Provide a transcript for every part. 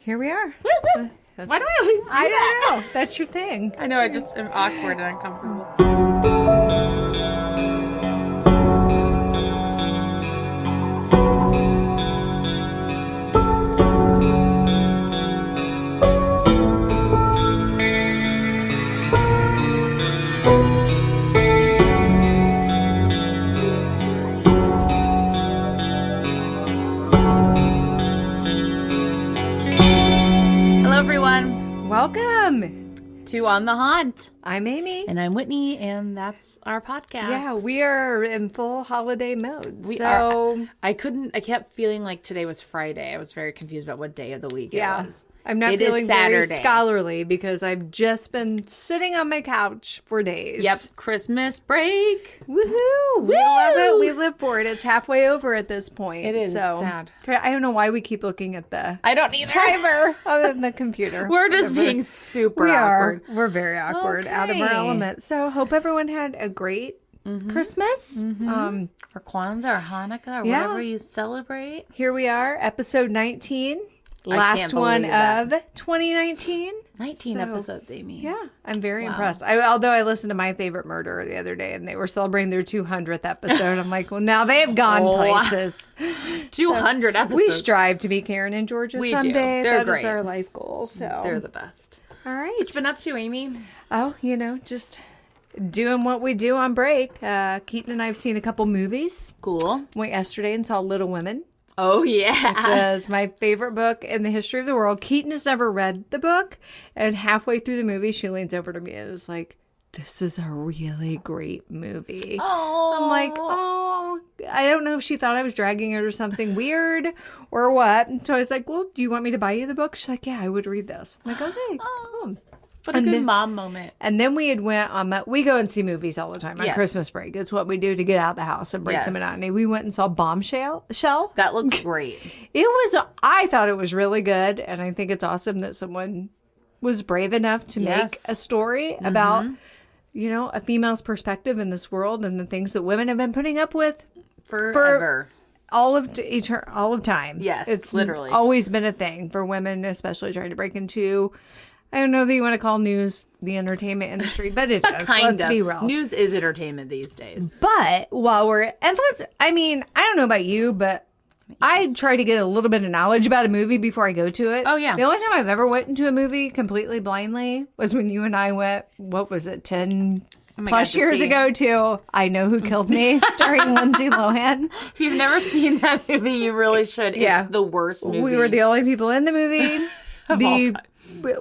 here we are. Woo, woo. Why do I always do that? I don't know. That's your thing. I know, I just am awkward and uncomfortable. Welcome to On the Haunt. I'm Amy. And I'm Whitney, and that's our podcast. Yeah, we are in full holiday mode. We are. I kept feeling like today was Friday. I was very confused about what day of the week it was. I'm not feeling very scholarly because I've just been sitting on my couch for days. Yep, Christmas break. Woohoo! We love it. We live for it. It's halfway over at this point. It is. So it's sad. I don't know why we keep looking at the timer on the computer. We're just being super awkward. We're very awkward, out of our element. So hope everyone had a great Christmas. Or Kwanzaa or Hanukkah or whatever you celebrate. Here we are, episode 19. Last one of 2019. 19 episodes, Amy. Yeah, I'm very impressed. Although I listened to My Favorite Murder the other day, and they were celebrating their 200th episode. I'm like, well, now they have gone places. 200 episodes. We strive to be Karen and Georgia someday. They're great. That is our life goal. So they're the best. All right. What you been up to, Amy? Oh, just doing what we do on break. Keaton and I have seen a couple movies. Cool. Went yesterday and saw Little Women. Oh, yeah. Which is my favorite book in the history of the world. Keaton has never read the book. And halfway through the movie, she leans over to me and was like, this is a really great movie. Oh. I'm like, oh. I don't know if she thought I was dragging her to something weird or what. And so I was like, well, do you want me to buy you the book? She's like, yeah, I would read this. I'm like, okay, cool. What a good mom moment. And then we had went on we go and see movies all the time on Christmas break. It's what we do to get out of the house and break the monotony. We went and saw Bombshell. That looks great. I thought it was really good. And I think it's awesome that someone was brave enough to make a story about, a female's perspective in this world and the things that women have been putting up with forever. All of time. Yes, it's literally always been a thing for women, especially trying to break into, I don't know that you want to call news the entertainment industry, but it is. Let's be real. News is entertainment these days. But I don't know about you, but I try to get a little bit of knowledge about a movie before I go to it. Oh, yeah. The only time I've ever went into a movie completely blindly was when you and I went, what was it, 10 plus years ago to I Know Who Killed Me, starring Lindsay Lohan. If you've never seen that movie, you really should. It's the worst movie. We were the only people in the movie. The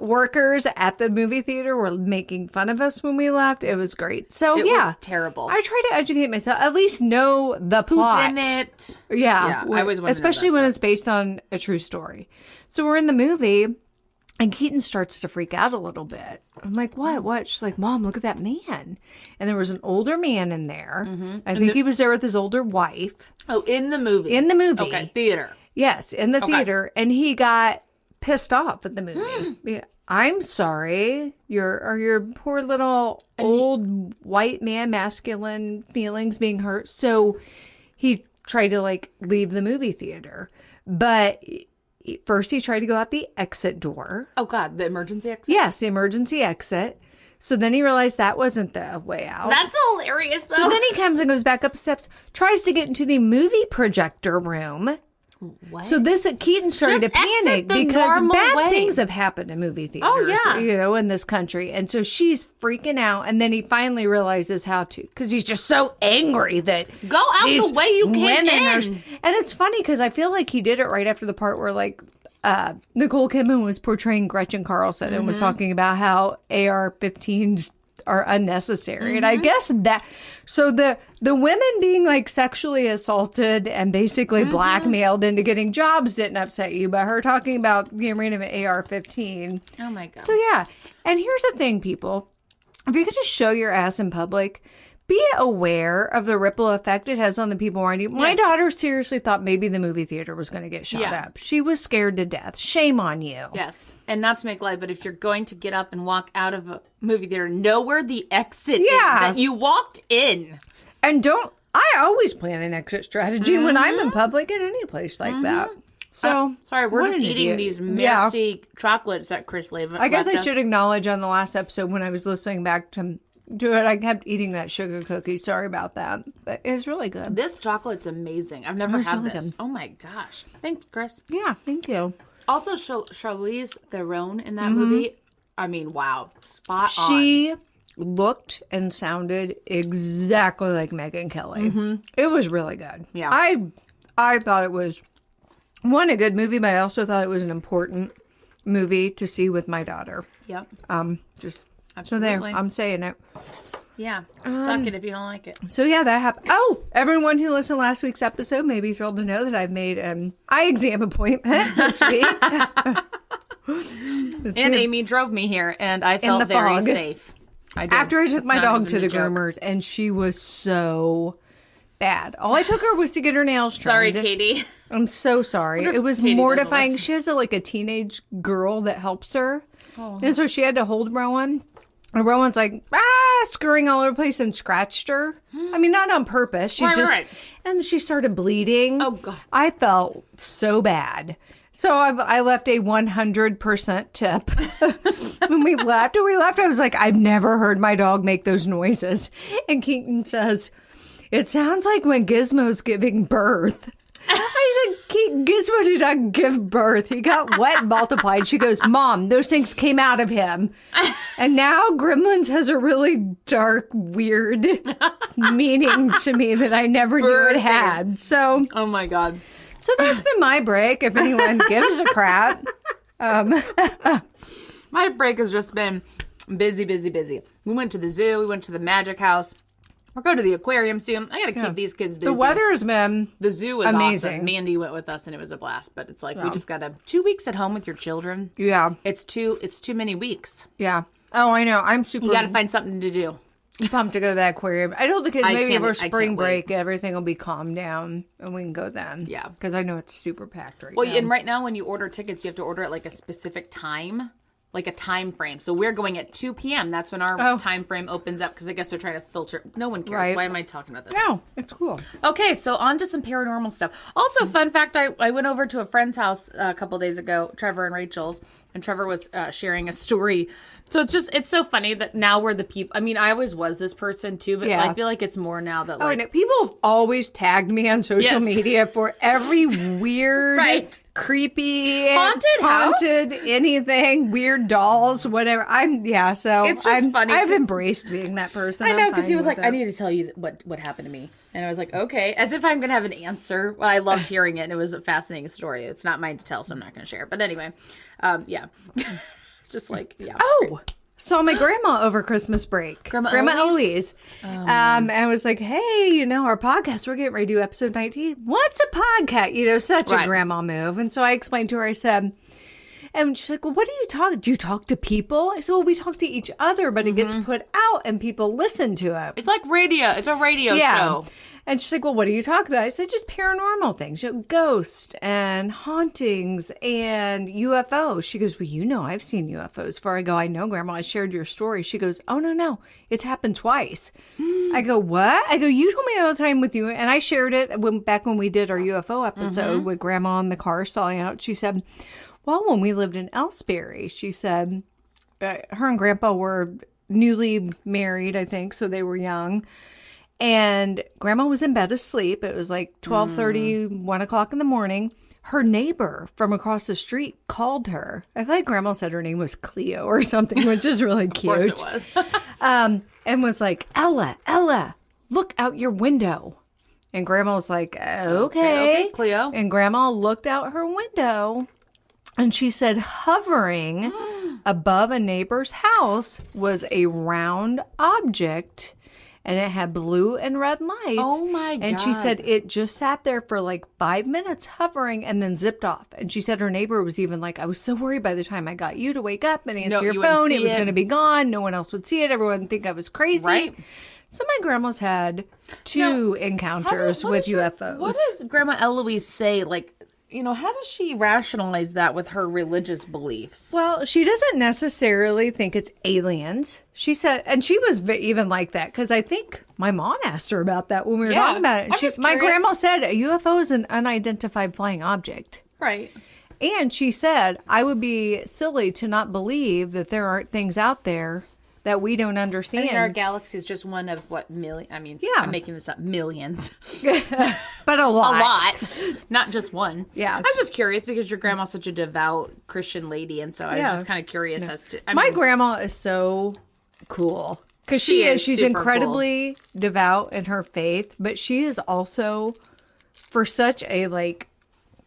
workers at the movie theater were making fun of us when we left. It was great. So it was terrible. I try to educate myself, at least know the plot. Who's in it? Yeah, I always want to especially when it's based on a true story. So we're in the movie, and Keaton starts to freak out a little bit. I'm like, what? She's like, Mom, look at that man. And there was an older man in there. I think he was there with his older wife. Oh, in the movie. In the movie. Okay, theater. Yes, in the theater. And he got pissed off at the movie. I'm sorry, your poor little old white man masculine feelings being hurt. So he tried to leave the movie theater, but first he tried to go out the exit door. Oh God, the emergency exit. Yes, the emergency exit. So then he realized that wasn't the way out. That's hilarious, though. So then he comes and goes back up steps, tries to get into the movie projector room. What? So Keaton started to panic because bad things have happened in movie theaters, in this country. And so she's freaking out. And then he finally realizes how to, because he's just so angry that go out the way you came in. And it's funny because I feel like he did it right after the part where Nicole Kidman was portraying Gretchen Carlson and was talking about how AR-15s are unnecessary. And I guess so the women being sexually assaulted and basically blackmailed into getting jobs didn't upset you, but her talking about the arena of an AR-15. Oh my God. So yeah. And here's the thing, people. If you could just show your ass in public, be aware of the ripple effect it has on the people around you. My daughter seriously thought maybe the movie theater was going to get shot up. She was scared to death. Shame on you. Yes. And not to make light, but if you're going to get up and walk out of a movie theater, know where the exit is that you walked in. And I always plan an exit strategy when I'm in public in any place like that. So sorry, we're what just an eating idiot. these messy chocolates that Chris left. I guess I should acknowledge on the last episode when I was listening back to it, I kept eating that sugar cookie. Sorry about that. But it's really good. This chocolate's amazing. I've never had really this. good. Oh my gosh. Thanks, Chris. Yeah, thank you. Also, Charlize Theron in that movie. I mean, wow. Spot on. She looked and sounded exactly like Megyn Kelly. It was really good. Yeah. I thought it was, a good movie, but I also thought it was an important movie to see with my daughter. Yep. Just Absolutely. so there, I'm saying it. Yeah. Suck it if you don't like it. So yeah, that happened. Oh, everyone who listened to last week's episode may be thrilled to know that I've made an eye exam appointment this week. And Amy drove me here, and I felt very fog. safe. I did. After I took It's my not dog even to a the joke. groomers, and she was so bad. All I took her was to get her nails Sorry, trimmed. Katie. I'm so sorry. Wonder if It was Katie doesn't mortifying. listen. She has a teenage girl that helps her. And so she had to hold Rowan. And Rowan's like, scurrying all over the place and scratched her. I mean, not on purpose. She Right. And she started bleeding. Oh, God. I felt so bad. So I left a 100% tip. When we left, I was like, I've never heard my dog make those noises. And Keaton says, it sounds like when Gizmo's giving birth. I said, Gizmo did not give birth. He got wet and multiplied. She goes, Mom, those things came out of him. And now Gremlins has a really dark, weird meaning to me that I never knew it had. So, Oh my God. so that's been my break, if anyone gives a crap. My break has just been busy. We went to the zoo. We went to the magic house. We're going to the aquarium soon. I got to keep these kids busy. The weather has been The zoo was amazing. awesome. Mandy went with us, and it was a blast. But it's like we just got 2 weeks at home with your children. Yeah. It's too many weeks. Yeah. Oh, I know. I'm super You got to find something to do. pumped to go to that aquarium. I told the kids I maybe can't- over I spring can't break, everything will be calmed down and we can go then. Yeah. Because I know it's super packed right Well, now. and right now when you order tickets, you have to order at like a specific time. Like a time frame. So we're going at 2 p.m. That's when our time frame opens up because I guess they're trying to filter. No one cares. Right. Why am I talking about this? No, it's cool. Okay, so on to some paranormal stuff. Also, fun fact, I went over to a friend's house a couple days ago, Trevor and Rachel's, and Trevor was sharing a story. So it's so funny that now we're the people. I mean, I always was this person too, but Yeah. I feel like it's more now that Oh, like, and people have always tagged me on social Yes. media for every weird, Right. creepy, Haunted anything, weird dolls, whatever. So It's just funny I've 'cause- embraced being that person. I know, I'm because fine he was with like, I it. need to tell you what happened to me. And I was like, okay. As if I'm going to have an answer. Well, I loved hearing it, and it was a fascinating story. It's not mine to tell, so I'm not going to share. But anyway, yeah. It's just like, yeah. Oh, saw my grandma over Christmas break. Grandma Eloise. And I was like, hey, our podcast, we're getting ready to do episode 19. What's a podcast? Such a Right. grandma move. And so I explained to her, I said, and she's like, well, what do you talk? Do you talk to people? I said, well, we talk to each other, but it gets put out and people listen to it. It's like radio. It's a radio show. And she's like, well, what do you talk about? I said, just paranormal things, ghosts and hauntings and UFOs. She goes, well, I've seen UFOs before. I go, I know, Grandma, I shared your story. She goes, oh, no, it's happened twice. I go, what? I go, you told me all the time with you. And I shared it back when we did our UFO episode with Grandma in the car stalling out. She said, well, when we lived in Ellsbury, she said, her and Grandpa were newly married, I think, so they were young. And Grandma was in bed asleep. It was like 12:30, 1 o'clock in the morning. Her neighbor from across the street called her. I feel like Grandma said her name was Cleo or something, which is really cute. Of course it was. And was like, Ella, look out your window. And Grandma was like, okay, Cleo. And Grandma looked out her window and she said, hovering above a neighbor's house was a round object. And it had blue and red lights. Oh, my God. And she said it just sat there for like 5 minutes hovering and then zipped off. And she said her neighbor was even like, I was so worried by the time I got you to wake up and answer your you wouldn't phone. see It was it. going to be gone. No one else would see it. Everyone would think I was crazy. Right. So my grandma's had two encounters with UFOs. What does Grandma Eloise say? Like, how does she rationalize that with her religious beliefs? Well, she doesn't necessarily think it's aliens. She said, and she was even like that because I think my mom asked her about that when we were talking about it. I'm just My curious. grandma said a UFO is an unidentified flying object. Right. And she said, I would be silly to not believe that there aren't things out there that we don't understand. And our galaxy is just one of what million? I mean, Yeah. I'm making this up. Millions. But a lot. A lot. Not just one. Yeah. I was just curious because your grandma's such a devout Christian lady. And so I was just kind of curious as to. My grandma is so cool. Because She is she's super incredibly devout in her faith, but she is also, for such a, like,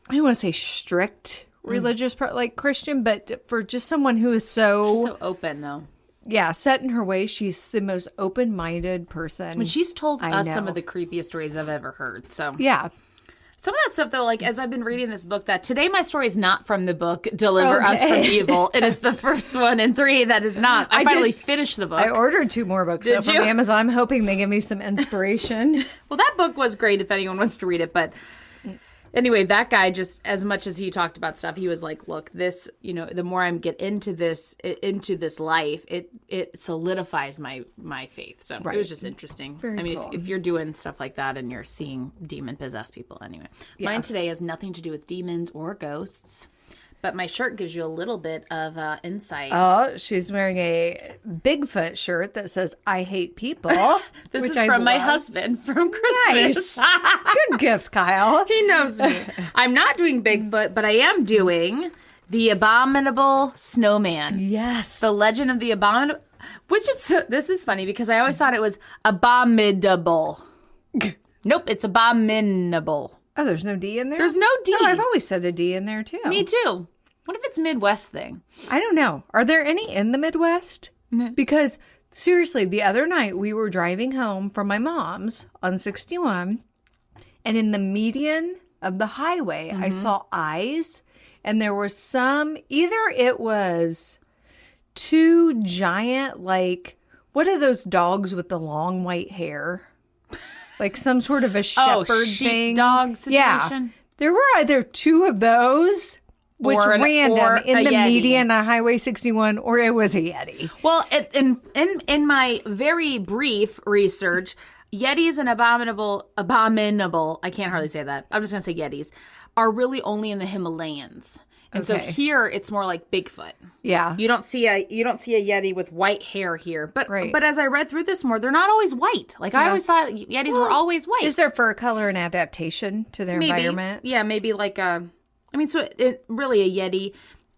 I don't want to say strict religious, like Christian, but for just someone who is She's so open, though. yeah, set in her ways, she's the most open-minded person. I mean, she's told I us know. some of the creepiest stories I've ever heard. So Yeah. some of that stuff, though, like as I've been reading this book, that today my story is not from the book Deliver Us from Evil. It is the first one in 3 that is not. I finally finished the book. I ordered 2 more books Did from you? Amazon. I'm hoping they give me some inspiration. Well, that book was great if anyone wants to read it, but anyway, that guy, just as much as he talked about stuff, he was like, look, this, you know, the more I get into this life, it solidifies my faith. So it was just interesting. Very I mean, cool. if you're doing stuff like that and you're seeing demon possessed people anyway. Mine today has nothing to do with demons or ghosts, but my shirt gives you a little bit of insight. Oh, she's wearing a Bigfoot shirt that says, I hate people. This which is I from my love. husband from Christmas. Nice. Good gift, Kyle. He knows me. I'm not doing Bigfoot, but I am doing the Abominable Snowman. Yes. The Legend of the Abominable, which is, this is funny because I always thought it was abominable. Nope, it's abominable. Oh, there's no D in there? There's no D. Oh, I've always said a D in there, too. Me too. What if it's Midwest thing? I don't know. Are there any in the Midwest? Because seriously, the other night we were driving home from my mom's on 61, and in the median of the highway, I saw eyes, and there was either it was 2 giant, like, what are those dogs with the long white hair? Like some sort of a shepherd thing. Sheepdog situation? Yeah. There were either 2 of those, which Or random in a the Yeti. median on Highway 61, or it was a Yeti. Well, in my very brief research, Yetis and abominable, I can't hardly say that. I'm just going to say Yetis, are really only in the Himalayas. And so Okay. here it's more like Bigfoot. Yeah. You don't see a Yeti with white hair here. But Right. but as I read through this more, they're not always white. Like I always thought Yetis were always white. Is there fur color and adaptation to their environment? Yeah, maybe like so really a Yeti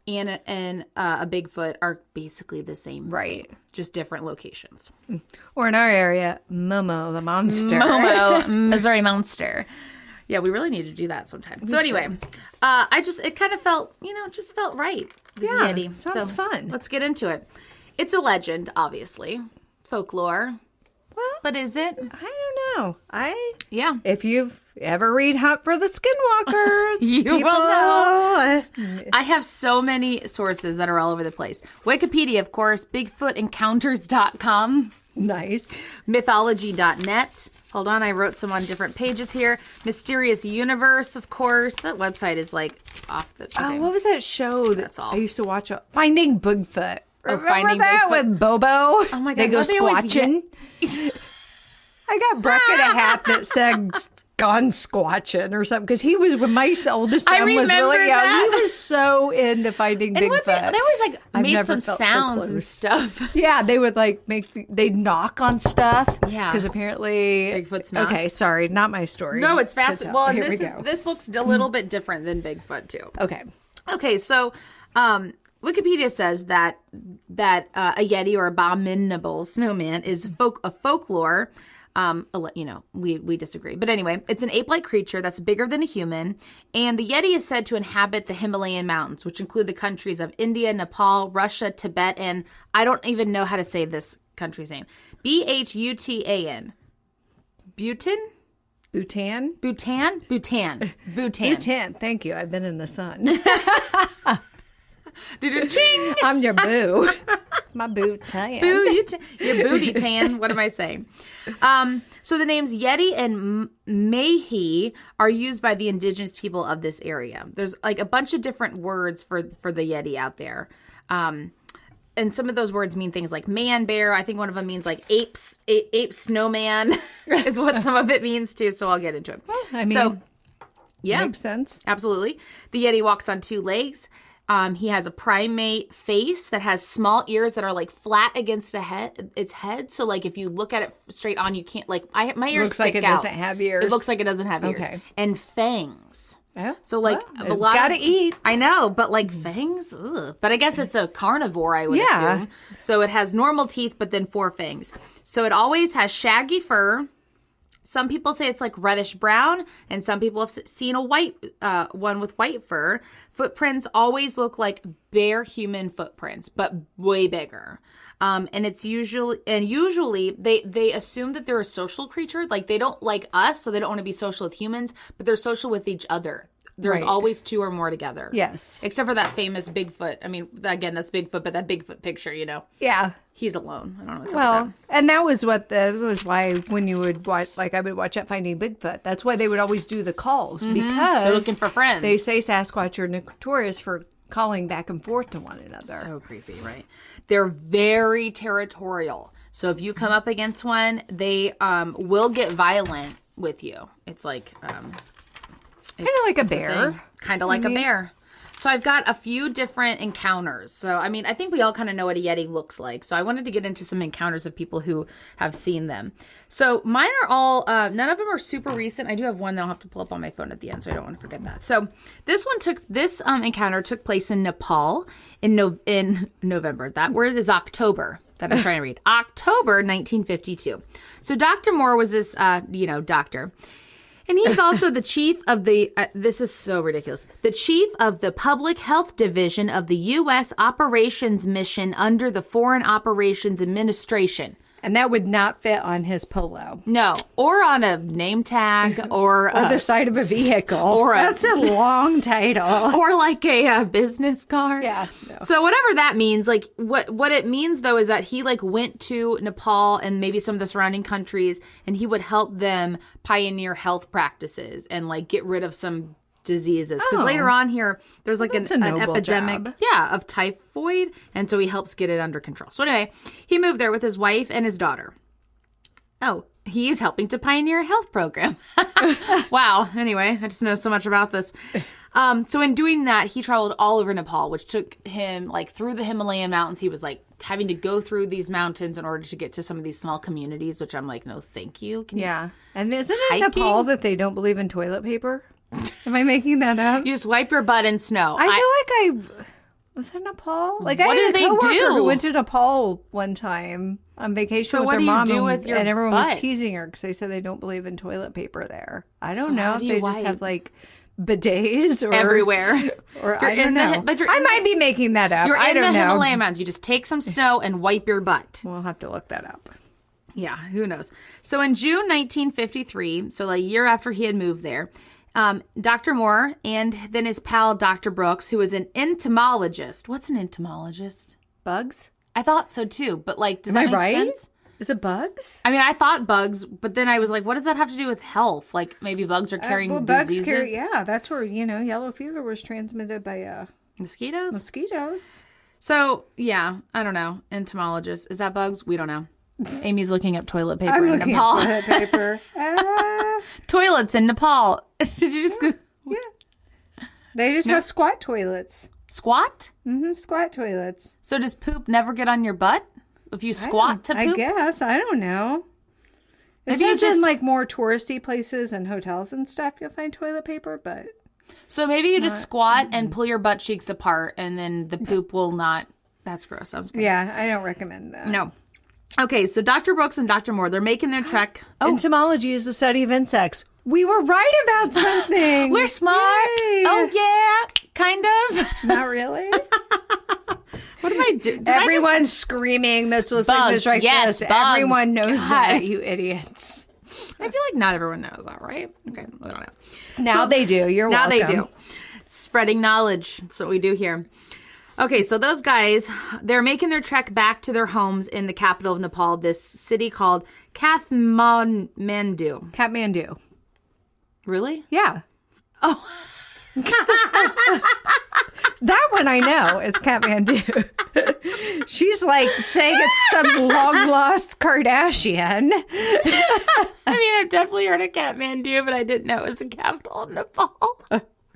and a Bigfoot are basically the same Right. thing, just different locations. Or in our area, Momo the monster. Momo, Missouri Monster. Yeah, we really need to do that sometime. So anyway, it kind of felt, just felt right. This Yeah, Yeti. sounds fun. Let's get into it. It's a legend, obviously. Folklore. Well, But is it? I don't know. Yeah. If you've ever read Hunt for the Skinwalker, You will people know. I have so many sources that are all over the place. Wikipedia, of course, BigfootEncounters.com, Nice. Mythology.net. Hold on, I wrote some on different pages here. Mysterious Universe, of course. That website is like off the... Oh, okay. what was that show that all. I used to watch? Finding Bigfoot. Remember Finding that Bigfoot. with Bobo? Oh my God, They go don't they always squatching. I got Brecken a hat that said "Gone Squatching" or something because he was when my oldest I son was really remember young. that. He was so into Finding And Bigfoot. what they always like I've made never some felt so sounds and close. stuff. Yeah, they would like they'd knock on stuff. Yeah. because apparently Bigfoot's knock. Okay, sorry, not my story. No, it's fast. to tell. Well, and Here we go. this looks a little bit different than Bigfoot too. Okay. Okay, so Wikipedia says that a Yeti or abominable snowman is a folklore. We disagree. But anyway, it's an ape-like creature that's bigger than a human, and the Yeti is said to inhabit the Himalayan mountains, which include the countries of India, Nepal, Russia, Tibet, and I don't even know how to say this country's name. Bhutan. Bhutan? Bhutan. Bhutan? Bhutan. Bhutan. Bhutan. Thank you. I've been in the sun. Ching! I'm your boo. My Bhutan. Your booty tan. What am I saying? So the names Yeti and Mehi are used by the indigenous people of this area. There's like a bunch of different words for the Yeti out there. And some of those words mean things like man bear. I think one of them means like ape snowman is what some of it means too. So I'll get into it. I mean, so Yeah. Makes sense. Absolutely. The Yeti walks on 2 legs. He has a primate face that has small ears that are like flat against its head. So like if you look at it straight on, you can't like my ears Looks stick like it out. doesn't have ears. It looks like it doesn't have ears. Okay. And fangs. Yeah. So like Well, a lot gotta of, eat. I know, but like fangs. Ugh. But I guess it's a carnivore, I would Yeah. assume. So it has normal teeth, but then 4 fangs. So it always has shaggy fur. Some people say it's like reddish brown, and some people have seen a white one with white fur. Footprints always look like bare human footprints, but way bigger. And it's usually they assume that they're a social creature. Like they don't like us, so they don't want to be social with humans, but they're social with each other. There's Right. always 2 or more together. Yes. Except for that famous Bigfoot. I mean, again, that's Bigfoot, but that Bigfoot picture, Yeah. he's alone. I don't know what's up with that. Well, and that was why when you would watch, like I would watch that Finding Bigfoot, that's why they would always do the calls because They're looking for friends. They say Sasquatch are notorious for calling back and forth to one another. So creepy, right? They're very territorial. So if you come up against one, they will get violent with you. It's like Kind of like a bear. Kind of like a bear. So I've got a few different encounters. So, I mean, I think we all kind of know what a Yeti looks like. So I wanted to get into some encounters of people who have seen them. So mine are all, none of them are super recent. I do have one that I'll have to pull up on my phone at the end, so I don't want to forget that. So this encounter took place in Nepal in November. That word is October. That I'm trying to read. October 1952. So Dr. Moore was this, doctor. And he's also the chief of this is so ridiculous, the chief of the Public Health Division of the U.S. Operations Mission under the Foreign Operations Administration. And that would not fit on his polo. No, or on a name tag, or the side of a vehicle. That's a long title. Or like a business card. Yeah. No. So whatever that means, like what it means though is that he like went to Nepal and maybe some of the surrounding countries, and he would help them pioneer health practices and like get rid of some diseases. Because later on here, there's like an epidemic of typhoid, and so he helps get it under control. So anyway, he moved there with his wife and his daughter. Oh, he's helping to pioneer a health program. Wow. Anyway, I just know so much about this. So in doing that, he traveled all over Nepal, which took him like through the Himalayan mountains. He was like having to go through these mountains in order to get to some of these small communities, which I'm like, no, thank you. And isn't it Nepal that they don't believe in toilet paper? Am I making that up? You just wipe your butt in snow. I feel like was that Nepal? Like I had a coworker who went to Nepal one time on vacation with their mom, and everyone was teasing her because they said they don't believe in toilet paper there. I don't know if they just have like bidets or everywhere, or I don't know. I might be making that up. I don't know. Himalayan mountains. You just take some snow and wipe your butt. We'll have to look that up. Yeah, who knows? So in June 1953, so like a year after he had moved there, Dr. Moore and then his pal Dr. Brooks, who was an entomologist. What's an entomologist? Bugs? I thought so too, but like, does that make sense? Is it bugs? I mean, I thought bugs, but then I was like, what does that have to do with health? Like maybe bugs are carrying diseases? That's where, yellow fever was transmitted by mosquitoes. So, yeah, I don't know. Entomologist. Is that bugs? We don't know. Amy's looking up toilet paper in Nepal. Toilet paper. Toilets in Nepal. Did you just go? Yeah. They just have squat toilets. Squat? Mm-hmm. Squat toilets. So does poop never get on your butt? If you squat to poop? I guess. I don't know. It says in like more touristy places and hotels and stuff, you'll find toilet paper, but. So maybe you just squat and pull your butt cheeks apart and then the poop will not. That's gross. Yeah, I don't recommend that. No. Okay, so Dr. Brooks and Dr. Moore, they're making their trek. Entomology is the study of insects. We were right about something. We're smart. Yay. Oh, yeah. Kind of. Not really. What am I doing? Everyone's screaming that's listening to this right yes, this. Bugs. Everyone knows that, you idiots. I feel like not everyone knows that, right? Okay, I don't know. Now they do. You're welcome. Now they do. Spreading knowledge. That's what we do here. Okay, so those guys, they're making their trek back to their homes in the capital of Nepal, this city called That one I know. It's Kathmandu. She's like saying it's some long lost Kardashian. I mean, I've definitely heard of Kathmandu, but I didn't know it was the capital of Nepal.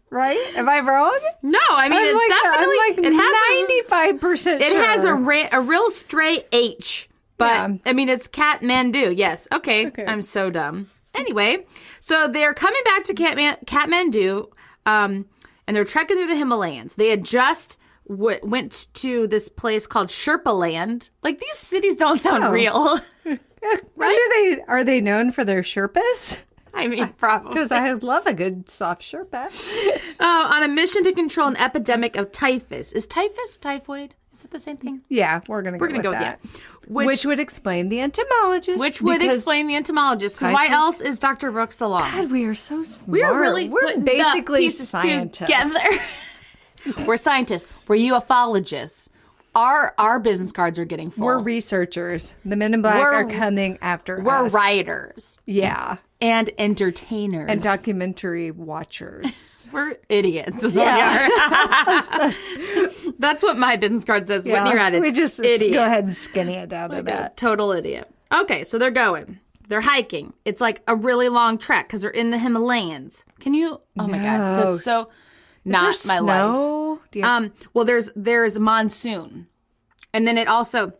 Right? Am I wrong? No, I mean, it has 95% It has a real stray H, but Yeah. I mean, it's Kathmandu. Yes. Okay. I'm so dumb. Anyway, so they're coming back to Kathmandu, and they're trekking through the Himalayas. They had just went to this place called Sherpa Land. Like, these cities don't sound real. Right? Are they known for their Sherpas? I mean, probably. Because I love a good soft Sherpa. On a mission to control an epidemic of typhus. Is typhus typhoid? Is it the same thing? Yeah, we're going to go with that. Which would explain the entomologist. Which would explain the entomologist. Because why else is Dr. Brooks along? God, we are so smart. We're basically pieces scientists. Together. We're scientists. We're ufologists. Our business cards are getting full. We're researchers. The Men in Black are coming after us. We're writers. Yeah. And entertainers. And documentary watchers. We're idiots. Is what we are. That's what my business card says. Yeah. Whitney Raditz. We just idiot. go ahead and skinny it down to that. Total idiot. Okay, so they're going. They're hiking. It's like a really long trek because they're in the Himalayas. Can you? Oh my God, that's so not my life. Well, there's monsoon, and then it also.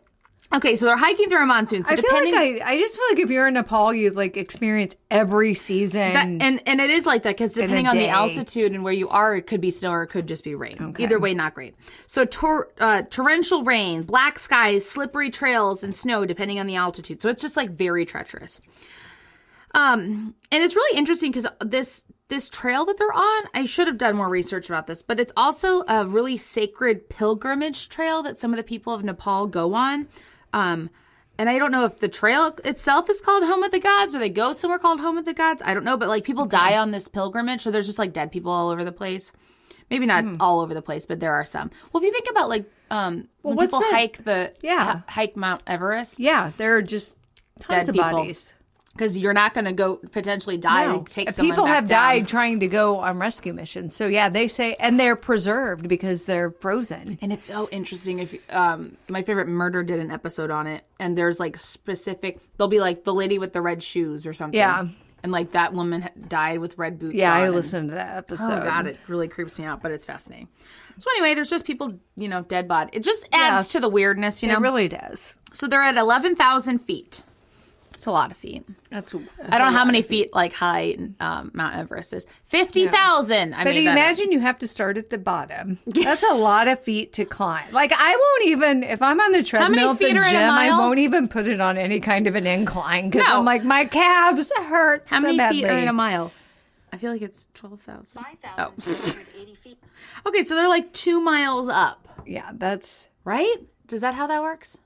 Okay, so they're hiking through a monsoon. So I just feel like if you're in Nepal, you'd like experience every season. And it is like that because depending on the altitude and where you are, it could be snow or it could just be rain. Okay. Either way, not great. So torrential rain, black skies, slippery trails, and snow depending on the altitude. So it's just like very treacherous. And it's really interesting because this trail that they're on, I should have done more research about this, but it's also a really sacred pilgrimage trail that some of the people of Nepal go on. And I don't know if the trail itself is called Home of the Gods or they go somewhere called Home of the Gods. I don't know, but like people die on this pilgrimage. So there's just like dead people all over the place. Maybe not all over the place, but there are some. Well, if you think about like, when people hike Mount Everest. Yeah. There are just tons dead of people. bodies. Because you're not going to go potentially die and take someone people back have down. died trying to go on rescue missions. So yeah, they say, and they're preserved because they're frozen. And it's so interesting. If my favorite murder did an episode on it, and there's like specific, they'll be like the lady with the red shoes or something. Yeah. And like that woman died with red boots. Yeah, on I listened to that episode. Oh God, it really creeps me out, but it's fascinating. So anyway, there's just people, dead body. It just adds to the weirdness, It really does. So they're at 11,000 feet. It's a lot of feet. I don't know how many feet like high Mount Everest is. 50,000. But imagine you have to start at the bottom. That's a lot of feet to climb. Like I won't even, if I'm on the treadmill at the gym, I won't even put it on any kind of an incline because I'm like, my calves hurt How so many badly. feet are in a mile? I feel like it's 12,000. 5,280 feet. Okay, so they're like 2 miles up. Yeah, that's... Right? Is that how that works?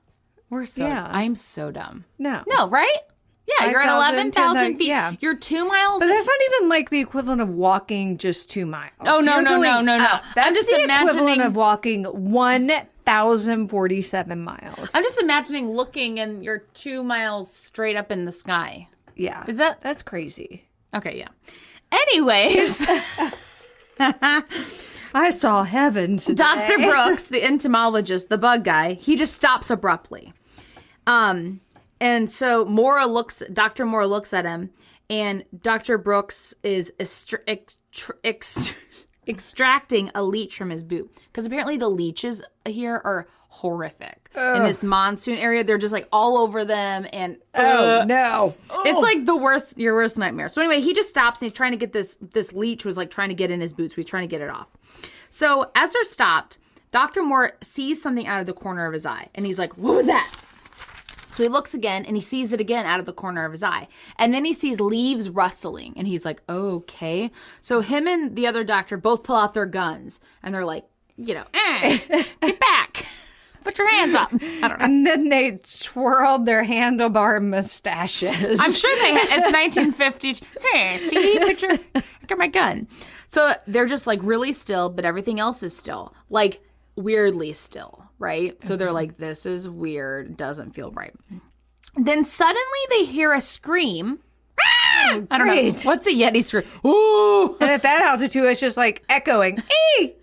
Yeah. I'm so dumb. No, right? Yeah, you're at 11,000 feet. Yeah. You're 2 miles. But that's not even like the equivalent of walking just 2 miles. Oh, no. That's I'm just the imagining equivalent of walking 1,047 miles. I'm just imagining looking and you're 2 miles straight up in the sky. Yeah. That's crazy. Okay, yeah. Anyways. I saw heaven today. Dr. Brooks, the entomologist, the bug guy, he just stops abruptly. And so Dr. Moore looks at him, and Dr. Brooks is extracting a leech from his boot. Because apparently the leeches here are horrific. In this monsoon area, they're just like all over them. And no. It's like your worst nightmare. So anyway, he just stops and he's trying to get this leech was like trying to get in his boots. So he's trying to get it off. So as they're stopped, Dr. Moore sees something out of the corner of his eye. And he's like, what was that? So he looks again and he sees it again out of the corner of his eye. And then he sees leaves rustling. And he's like, okay. So him and the other doctor both pull out their guns. And they're like, get back. Put your hands up. I don't know. And then they twirled their handlebar mustaches. I'm sure they had. It's 1950. Hey, see? Look at my gun. So they're just like really still, but everything else is still. Like weirdly still, right? So they're like, this is weird. Doesn't feel right. Then suddenly they hear a scream. I don't know. What's a Yeti scream? Ooh. And at that altitude, it's just like echoing. Ee!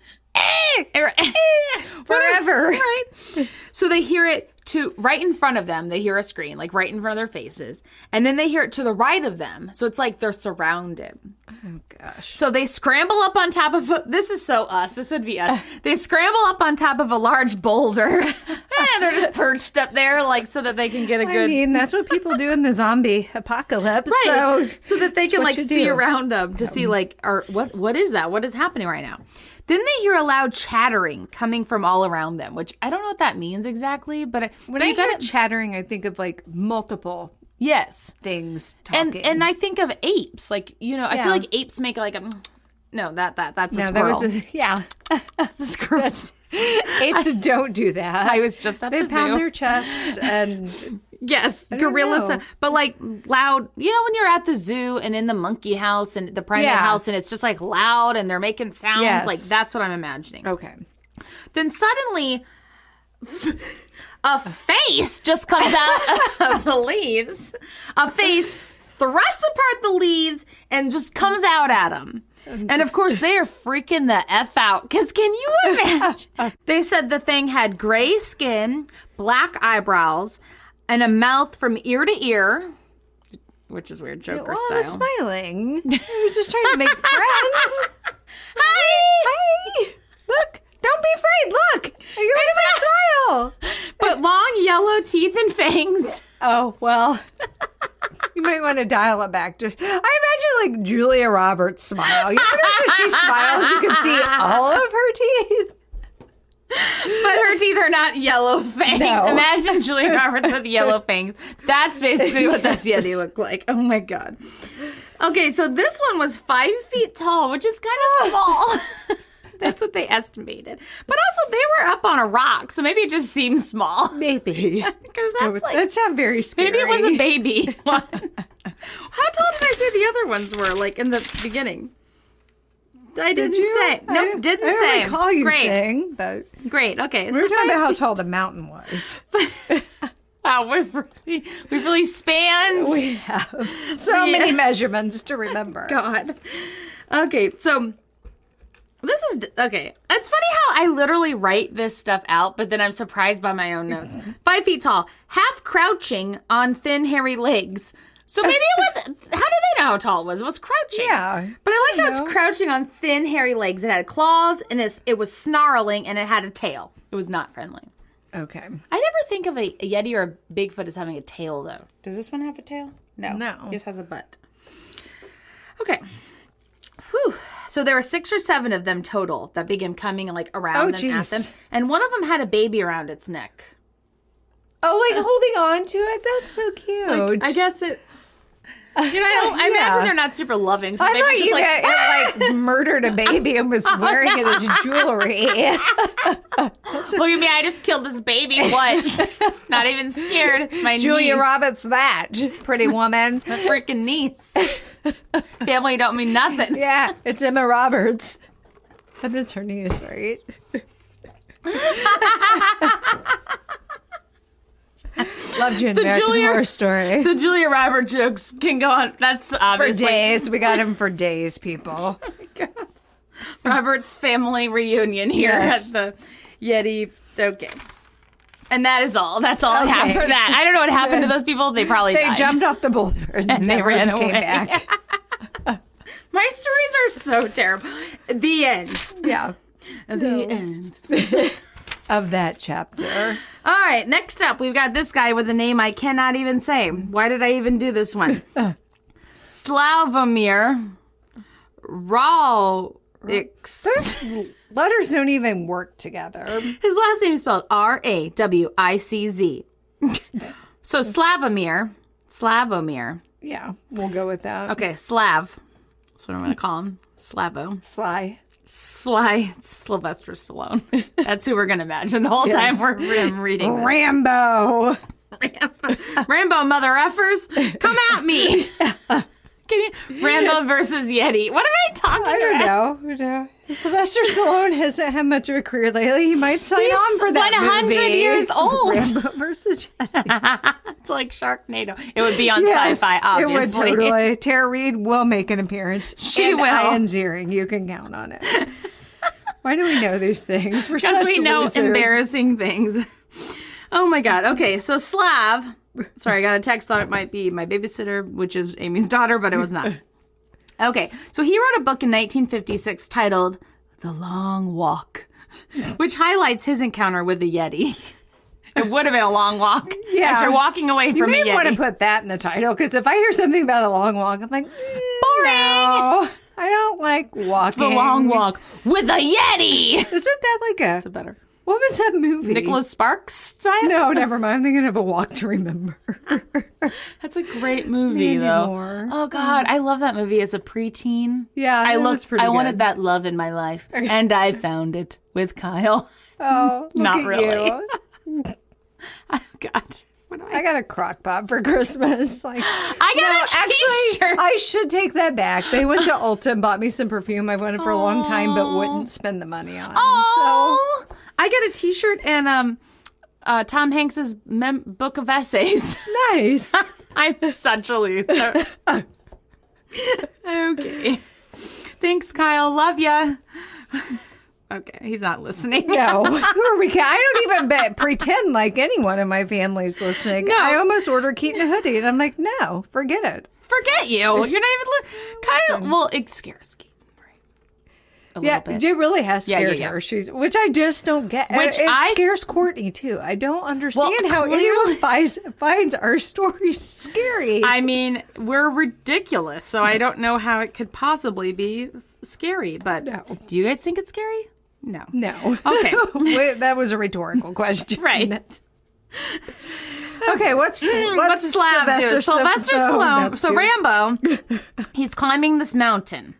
Forever. Right. So they hear it right in front of them. They hear a scream, like right in front of their faces. And then they hear it to the right of them. So it's like they're surrounded. Oh, gosh. So they scramble up on top of this is so us. This would be us. They scramble up on top of a large boulder. And they're just perched up there, like, so that they can get a good. I mean, that's what people do in the zombie apocalypse. Right. So that they can, like, you see do. around them to see, like, what is that? What is happening right now? Then they hear a loud chattering coming from all around them, which I don't know what that means exactly, but When I hear chattering, I think of like multiple things talking. And I think of apes, like, you know, I feel like apes make like a that's a squirrel. That's gross. Apes don't do that. I was just at they the pound zoo. their chests and Yes, don't gorillas, know. but like loud. You know when you're at the zoo and in the monkey house and the primate house, and it's just like loud and they're making sounds. Yes. Like that's what I'm imagining. okay. Then suddenly, a face just comes out of the leaves. A face thrusts apart the leaves and just comes out at them. And of course, they are freaking the F out. Because can you imagine? They said the thing had gray skin, black eyebrows, and a mouth from ear to ear, which is weird, Joker I style. was smiling. I was just trying to make friends. Hi. Look. Don't be afraid. Look. Look at my smile. But long yellow teeth and fangs. Oh, well. You might want to dial it back. I imagine like Julia Roberts' smile. You notice when she smiles, you can see all of her teeth. But her teeth are not yellow fangs. No. Imagine Julia Roberts with yellow fangs. That's basically what this Yeti looked like. Oh my God. Okay, so this one was 5 feet tall, which is kind of small. That's what they estimated. But also, they were up on a rock, so maybe it just seems small. Maybe. Because that's like, That's not very scary. maybe it was a baby one. How tall did I say the other ones were, like, in the beginning? I didn't say. Nope, didn't I say. don't recall you Great. saying, but Great, okay. we were talking 5 about how feet. tall the mountain was. Wow, we've really spanned. We have so many measurements to remember. God. Okay, so this is okay. It's funny how I literally write this stuff out, but then I'm surprised by my own notes. 5 feet tall, half crouching on thin, hairy legs. So maybe it was. How do they know how tall it was? It was crouching. Yeah. But I like how it's crouching on thin, hairy legs. It had claws, and it was snarling, and it had a tail. It was not friendly. Okay. I never think of a Yeti or a Bigfoot as having a tail, though. Does this one have a tail? No. It just has a butt. Okay. Whew. So there were 6 or 7 of them total that began coming like around them at them. And one of them had a baby around its neck. Oh, like holding on to it? That's so cute. I guess it... You know, I imagine they're not super loving. So I maybe thought it's just you like, had, murdered a baby and was wearing it as jewelry. look at me, I just killed this baby. What? Not even scared. It's my Julia niece. Roberts, that pretty woman. My freaking niece. Family don't mean nothing. Yeah, it's Emma Roberts. And it's her niece, right? Loved you in American Horror Story. The Julia Roberts jokes can go on. That's For obviously days. We got him for days, people. Robert's family reunion here Yes. at the Yeti. Okay. And that is all. That's all I have for that. I don't know what happened to those people. They probably They died. jumped off the boulder and they never ran came away. back. My stories are so terrible. The end. Yeah. The end. Of that chapter. All right, next up, we've got this guy with a name I cannot even say. Why did I even do this one? Slavomir Ralix. Those letters don't even work together. His last name is spelled Rawicz. So Slavomir. Yeah, we'll go with that. Okay, Slav. That's what I'm going to call him. Slavo. Sly. Sylvester Stallone. That's who we're going to imagine the whole time we're reading this. Rambo. Rambo mother effers, come at me. Rambo versus Yeti. What am I talking about? I don't know. Sylvester Stallone hasn't had much of a career lately. He might sign on for that 100 movie. years old. Rambo versus Yeti. It's like Sharknado. It would be on Sci-Fi, obviously. It would totally. Tara Reid will make an appearance. She and will. Ian Ziering. You can count on it. Why do we know these things? We're Because such we know losers. embarrassing things. Oh my God. Okay, so Slav. Sorry, I got a text. Thought it might be my babysitter, which is Amy's daughter, but it was not. Okay, so he wrote a book in 1956 titled The Long Walk, which highlights his encounter with the Yeti. It would have been a long walk. Yeah. As you're walking away You from a may Yeti. want to put that in the title, because if I hear something about a long walk, I'm like, Boring. No, I don't like walking. The Long Walk with a Yeti. Isn't that like That's better. what was that movie? Nicholas Sparks style? No, never mind. I'm thinking of A Walk to Remember. That's a great movie, Mandy though. Moore. Oh God, I love that movie as a preteen. Yeah, I that was looked. pretty I wanted good. that love in my life, and I found it with Kyle. Oh, look Not at really. you. Oh God, what do I got a crock pot for Christmas. Like, I got a actually, t-shirt. I should take that back. They went to Ulta and bought me some perfume I wanted for a long time, but wouldn't spend the money on. Oh, I got a T-shirt and Tom Hanks's book of essays. So nice. I'm such a loser. Okay. Thanks, Kyle. Love ya. Okay, he's not listening. No, who are we? I don't even pretend like anyone in my family's listening. No. I almost ordered Keaton a hoodie, and I'm like, no, forget it. Forget you. You're not even Kyle. Well, it scares Keaton, right? A Yeah, little bit. it really has Yeah, scared yeah. her. Which I just don't get. Which it I- scares Courtney too. I don't understand how clearly- anyone finds our stories scary. I mean, we're ridiculous, so I don't know how it could possibly be scary. But No. do you guys think it's scary? No. No. Okay. Wait, that was a rhetorical question. Right. Okay, what's Slav do? Sylvester Stallone. up So to? Rambo, he's climbing this mountain.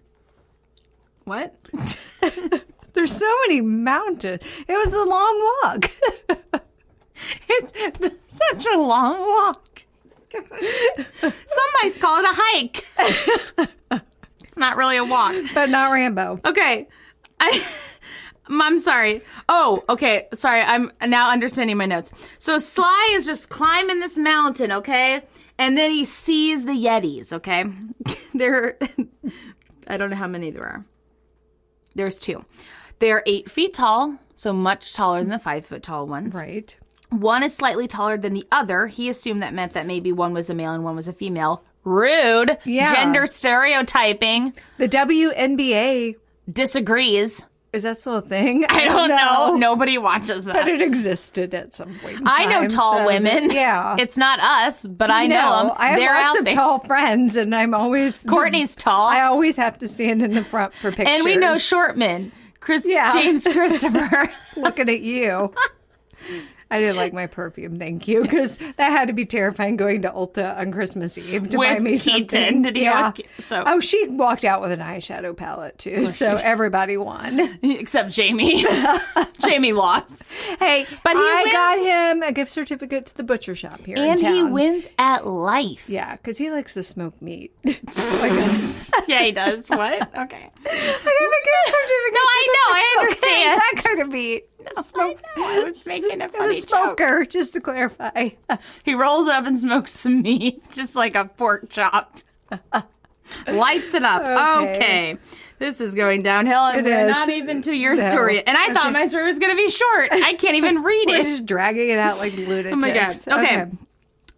What? There's so many mountains. It was a long walk. It's such a long walk. Some might call it a hike. It's not really a walk. But not Rambo. Okay. I'm sorry. Oh, okay. Sorry. I'm now understanding my notes. So Sly is just climbing this mountain, okay? And then he sees the Yetis, okay? I don't know how many there are. There's 2. They're 8 feet tall, so much taller than the 5 foot tall ones. Right. One is slightly taller than the other. He assumed that meant that maybe one was a male and one was a female. Rude. Yeah. Gender stereotyping. The WNBA, Disagrees. is that still a thing? I don't know. Nobody watches that. But it existed at some point in I know time, tall so women. Yeah. It's not us, but I know them. I have They're lots out of there. tall friends, and I'm always... Courtney's tall. I always have to stand in the front for pictures. And we know short men. Yeah. James Christopher. Looking at you. I didn't like my perfume, thank you, because that had to be terrifying going to Ulta on Christmas Eve to buy With me Keaton. something. Did he go with so Oh, she walked out with an eyeshadow palette too, so everybody won. except Jamie. Jamie lost. Hey, But he I wins. got him a gift certificate to the butcher shop here in And town. he wins at life. Yeah, because he likes to smoke meat. Yeah, he does. What? Okay. I got a gift certificate. No, I know. I understand. Okay, that kind of meat. I was making a It funny was smoker, just to clarify. He rolls up and smokes some meat, just like a pork chop. Lights it up. Okay. Okay. This is going downhill, and It we're is. not even to your No. story. And I thought my story was going to be short. I can't even read We're it. just dragging it out like lunatics. Oh my God. Okay.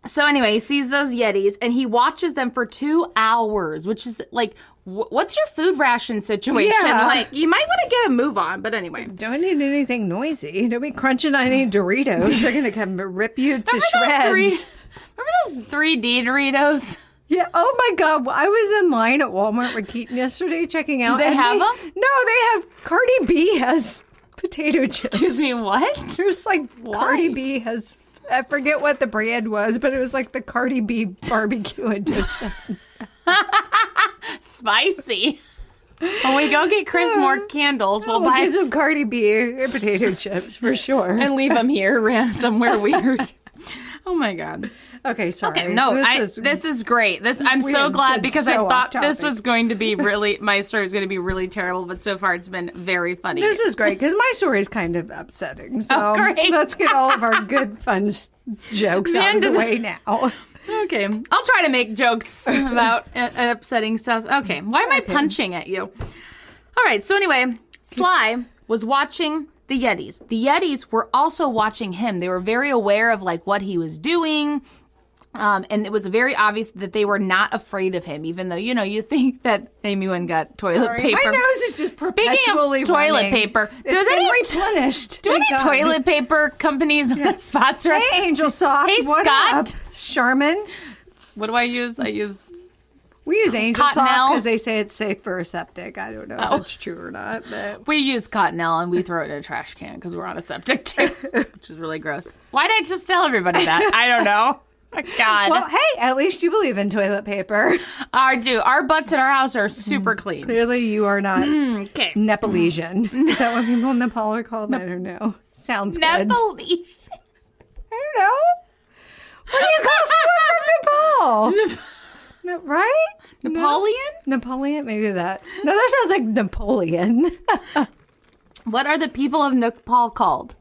So anyway, he sees those Yetis, and he watches them for 2 hours, which is like, what's your food ration situation? Yeah. Like, you might want to get a move on. But anyway. Don't need anything noisy. Don't be crunching on any Doritos. They're going to come rip you to shreds. Remember those 3D Doritos? Yeah. Oh my God. I was in line at Walmart with Keaton yesterday checking out. Do they and have them? No, they have Cardi B has potato chips. Excuse me, what? There's like Cardi B has. I forget what the brand was, but it was like the Cardi B barbecue edition. Spicy. When we go get Chris more candles, we'll We'll buy get some Cardi B potato chips for sure. and leave them here around somewhere weird. Oh my God. Okay, sorry. Okay, no, this is great. I'm We so have glad been because so I thought off this topic. was going to be really, my story was going to be really terrible, but so far it's been very funny. This is great because my story is kind of upsetting. So Oh, great. let's get all of our good, fun jokes out of end the of the- way now. Okay, I'll try to make jokes about upsetting stuff. Okay, why am I punching at you? All right, so anyway, Sly was watching the Yetis. The Yetis were also watching him. They were very aware of like what he was doing. And it was very obvious that they were not afraid of him, even though, you think that Amy Wynn got toilet paper. My nose is just perpetually Speaking of toilet running. paper, It's been replenished. do any Thank God. toilet paper companies sponsor us? Hey, Angel Soft. Hey, what Scott. up? Charmin. What do I use? I use We use Angel Soft Cottonelle. because they say it's safe for a septic. I don't know if that's true or not, but We use Cottonelle and we throw it in a trash can because we're on a septic tank, which is really gross. Why did I just tell everybody that? I don't know. God. well, hey, at least you believe in toilet paper. Our butts in our house are super clean. Clearly, you are not Okay. Nepalesian. Is that what people in Nepal are called? I don't know. Sounds good. Nepalese. I don't know. What do you call someone from Nepal? No, right? Napoleon? Napoleon? Maybe that. No, that sounds like Napoleon. What are the people of Nepal called?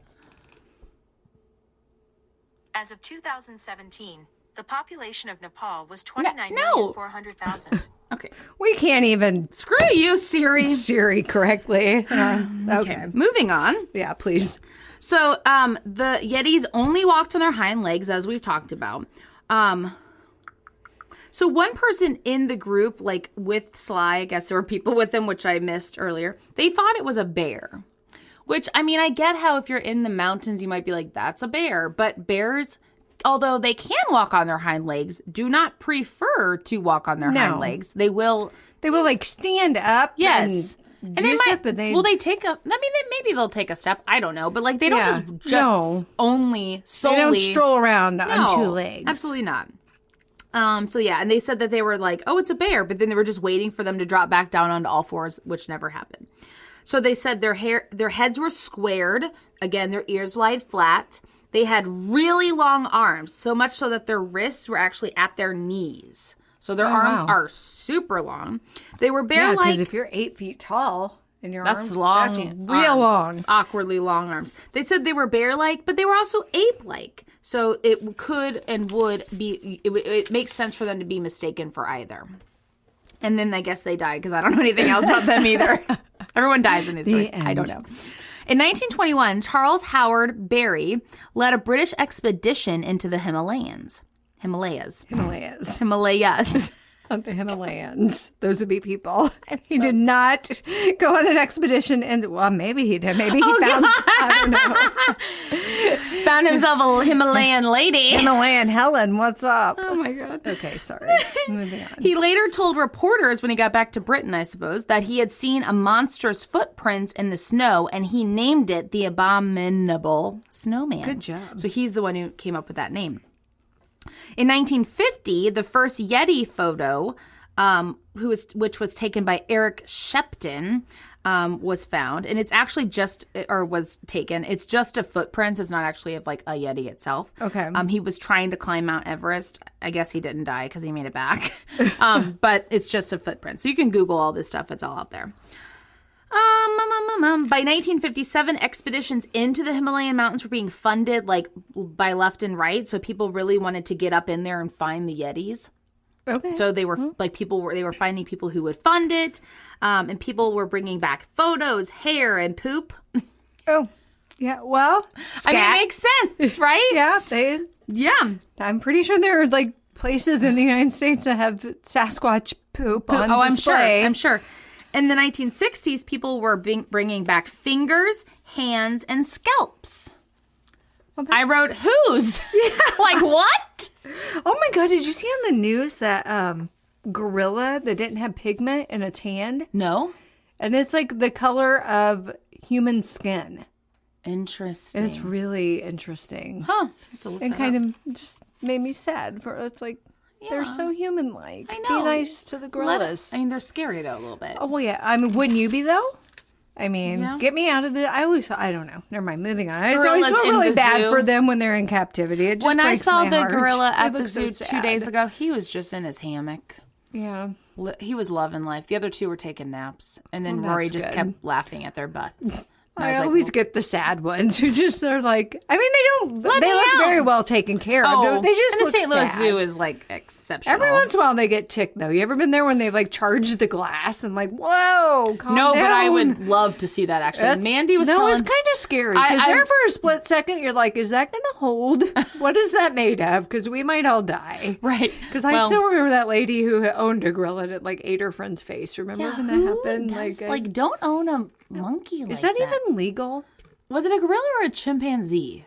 As of 2017, the population of Nepal was No. 29,400,000. Okay. We can't even Screw you, Siri. Siri correctly. Okay. Moving on. Yeah, please. So, the Yetis only walked on their hind legs, as we've talked about. So one person in the group, like with Sly, I guess there were people with them, which I missed earlier, they thought it was a bear. Which, I mean, I get how if you're in the mountains, you might be like, that's a bear. But bears, although they can walk on their hind legs, do not prefer to walk on their hind legs. They will like stand up. Yes. And they juice might, it, but they will they take a, I mean, maybe they'll take a step. I don't know. But like, they don't Yeah. just No. only They solely. don't stroll around on No, two legs. Absolutely not. So yeah, and they said that they were like, oh, it's a bear, but then they were just waiting for them to drop back down onto all fours, which never happened. So they said their heads were squared. Again, their ears lied flat. They had really long arms, so much so that their wrists were actually at their knees. So their arms wow. are super long. They were Yeah, bear-like. because if you're 8 feet tall and your That's arms, long. that's real arms. long. Awkwardly long arms. They said they were bear-like, but they were also ape-like. So it could and would be, it makes sense for them to be mistaken for either. And then I guess they died because I don't know anything else about them either. Everyone dies in these stories. I don't know. In 1921, Charles Howard Berry led a British expedition into the Himalayas. Of the Himalayans. Those would be people. He did not go on an expedition and, well, maybe he did. Maybe he found, I don't know. Found himself a Himalayan lady. Himalayan Helen, what's up? Oh my God. Okay, sorry. Moving on. He later told reporters when he got back to Britain, I suppose, that he had seen a monster's footprints in the snow and he named it the Abominable Snowman. Good job. So he's the one who came up with that name. In 1950, the first Yeti photo, which was taken by Eric Shepton, was found. And it's actually was taken. It's just a footprint. It's not actually of like a Yeti itself. Okay. He was trying to climb Mount Everest. I guess he didn't die because he made it back. But it's just a footprint. So you can Google all this stuff. It's all out there. By 1957, expeditions into the Himalayan mountains were being funded like by left and right. So people really wanted to get up in there and find the Yetis. Okay. So they were they were finding people who would fund it, and people were bringing back photos, hair, and poop. Oh, yeah. Well, I mean, it makes sense, right? Yeah, I'm pretty sure there are like places in the United States that have Sasquatch poop on display. I'm sure. In the 1960s, people were bringing back fingers, hands, and scalps. Well, I wrote whose? Like what? Oh my God, did you see on the news that gorilla that didn't have pigment in its hand? No. And it's like the color of human skin. Interesting. It's really interesting. Huh. Have to look And that kind up. of just made me sad. It's like, they're so human-like. I know. Be nice to the gorillas. I mean, they're scary though a little bit. Oh, well, yeah. I mean, wouldn't you be, though? I mean, Yeah. get me out of the... I don't know. Never mind. Moving on. I just Gorillas always feel in really the bad zoo. for them when they're in captivity. It just When I breaks saw my the heart. gorilla They at the look so zoo 2 sad. days ago, he was just in his hammock. Yeah. He was loving life. The other two were taking naps. And then Well, Rory that's just good. kept laughing at their butts. And I was like, always well, get the sad ones who just are like, I mean, they Let me look out. very well taken care of. oh, They just and the look St. Louis sad. Zoo is like exceptional. Every once in a while they get ticked though. You ever been there when they've like charged the glass and like, whoa, calm no, down. but I would love to see that actually. Mandy was telling. it's kind of scary I- because I- there for a split second you're like, is that going to hold? What is that made of? Because we might all die. Right. Because I still remember that lady who owned a gorilla that like ate her friend's face. Remember when that happened? Like, don't own a monkey like is that even legal? Was it a gorilla or a chimpanzee?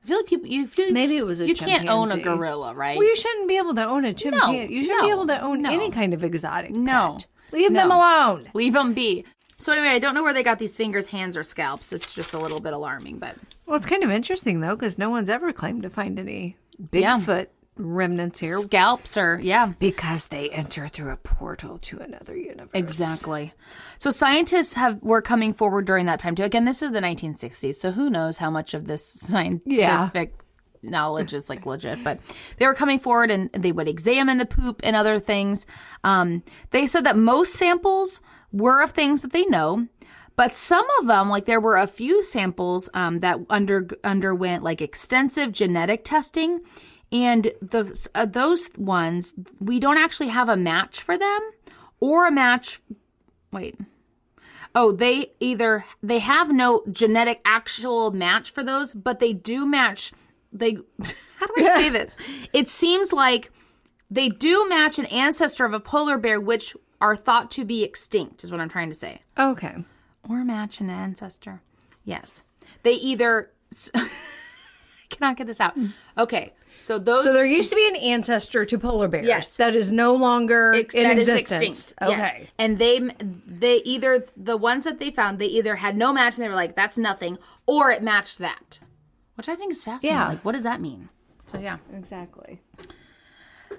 I feel like people. Maybe it was a You can't own a chimpanzee. gorilla, right? Well, you shouldn't be able to own a chimpanzee. You shouldn't be able to own any kind of exotic No. pet. Leave them alone. Leave them be. So anyway, I don't know where they got these fingers, hands, or scalps. It's just a little bit alarming, but Well, it's kind of interesting though, because no one's ever claimed to find any Bigfoot remnants here scalps are because they enter through a portal to another universe. exactly. So scientists were coming forward during that time too. Again, this is the 1960s, so who knows how much of this scientific knowledge is like legit, but they were coming forward and they would examine the poop and other things. They said that most samples were of things that they know, but some of them, like there were a few samples that underwent like extensive genetic testing, and those ones we don't actually have a match for them or a match. Wait. Oh, they have no genetic actual match for those, but they do match. How do I say this? It seems like they do match an ancestor of a polar bear, which are thought to be extinct, is what I'm trying to say. Okay. Or match an ancestor. Yes. They either... I cannot get this out. Okay. So there used to be an ancestor to polar bears. Yes. That is no longer in that is existence. extinct. Okay. Yes. And they either, the ones that they found, they either had no match and they were like, that's nothing, or it matched that. Which I think is fascinating. Yeah. Like, what does that mean? So, yeah. Exactly.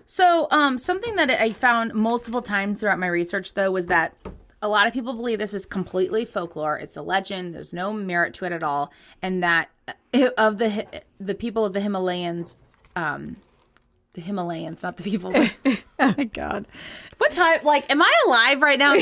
So, something that I found multiple times throughout my research, though, was that a lot of people believe this is completely folklore. It's a legend. There's no merit to it at all. And that of the people of the Himalayans, not the people. Oh my God. What time? Like, am I alive right now?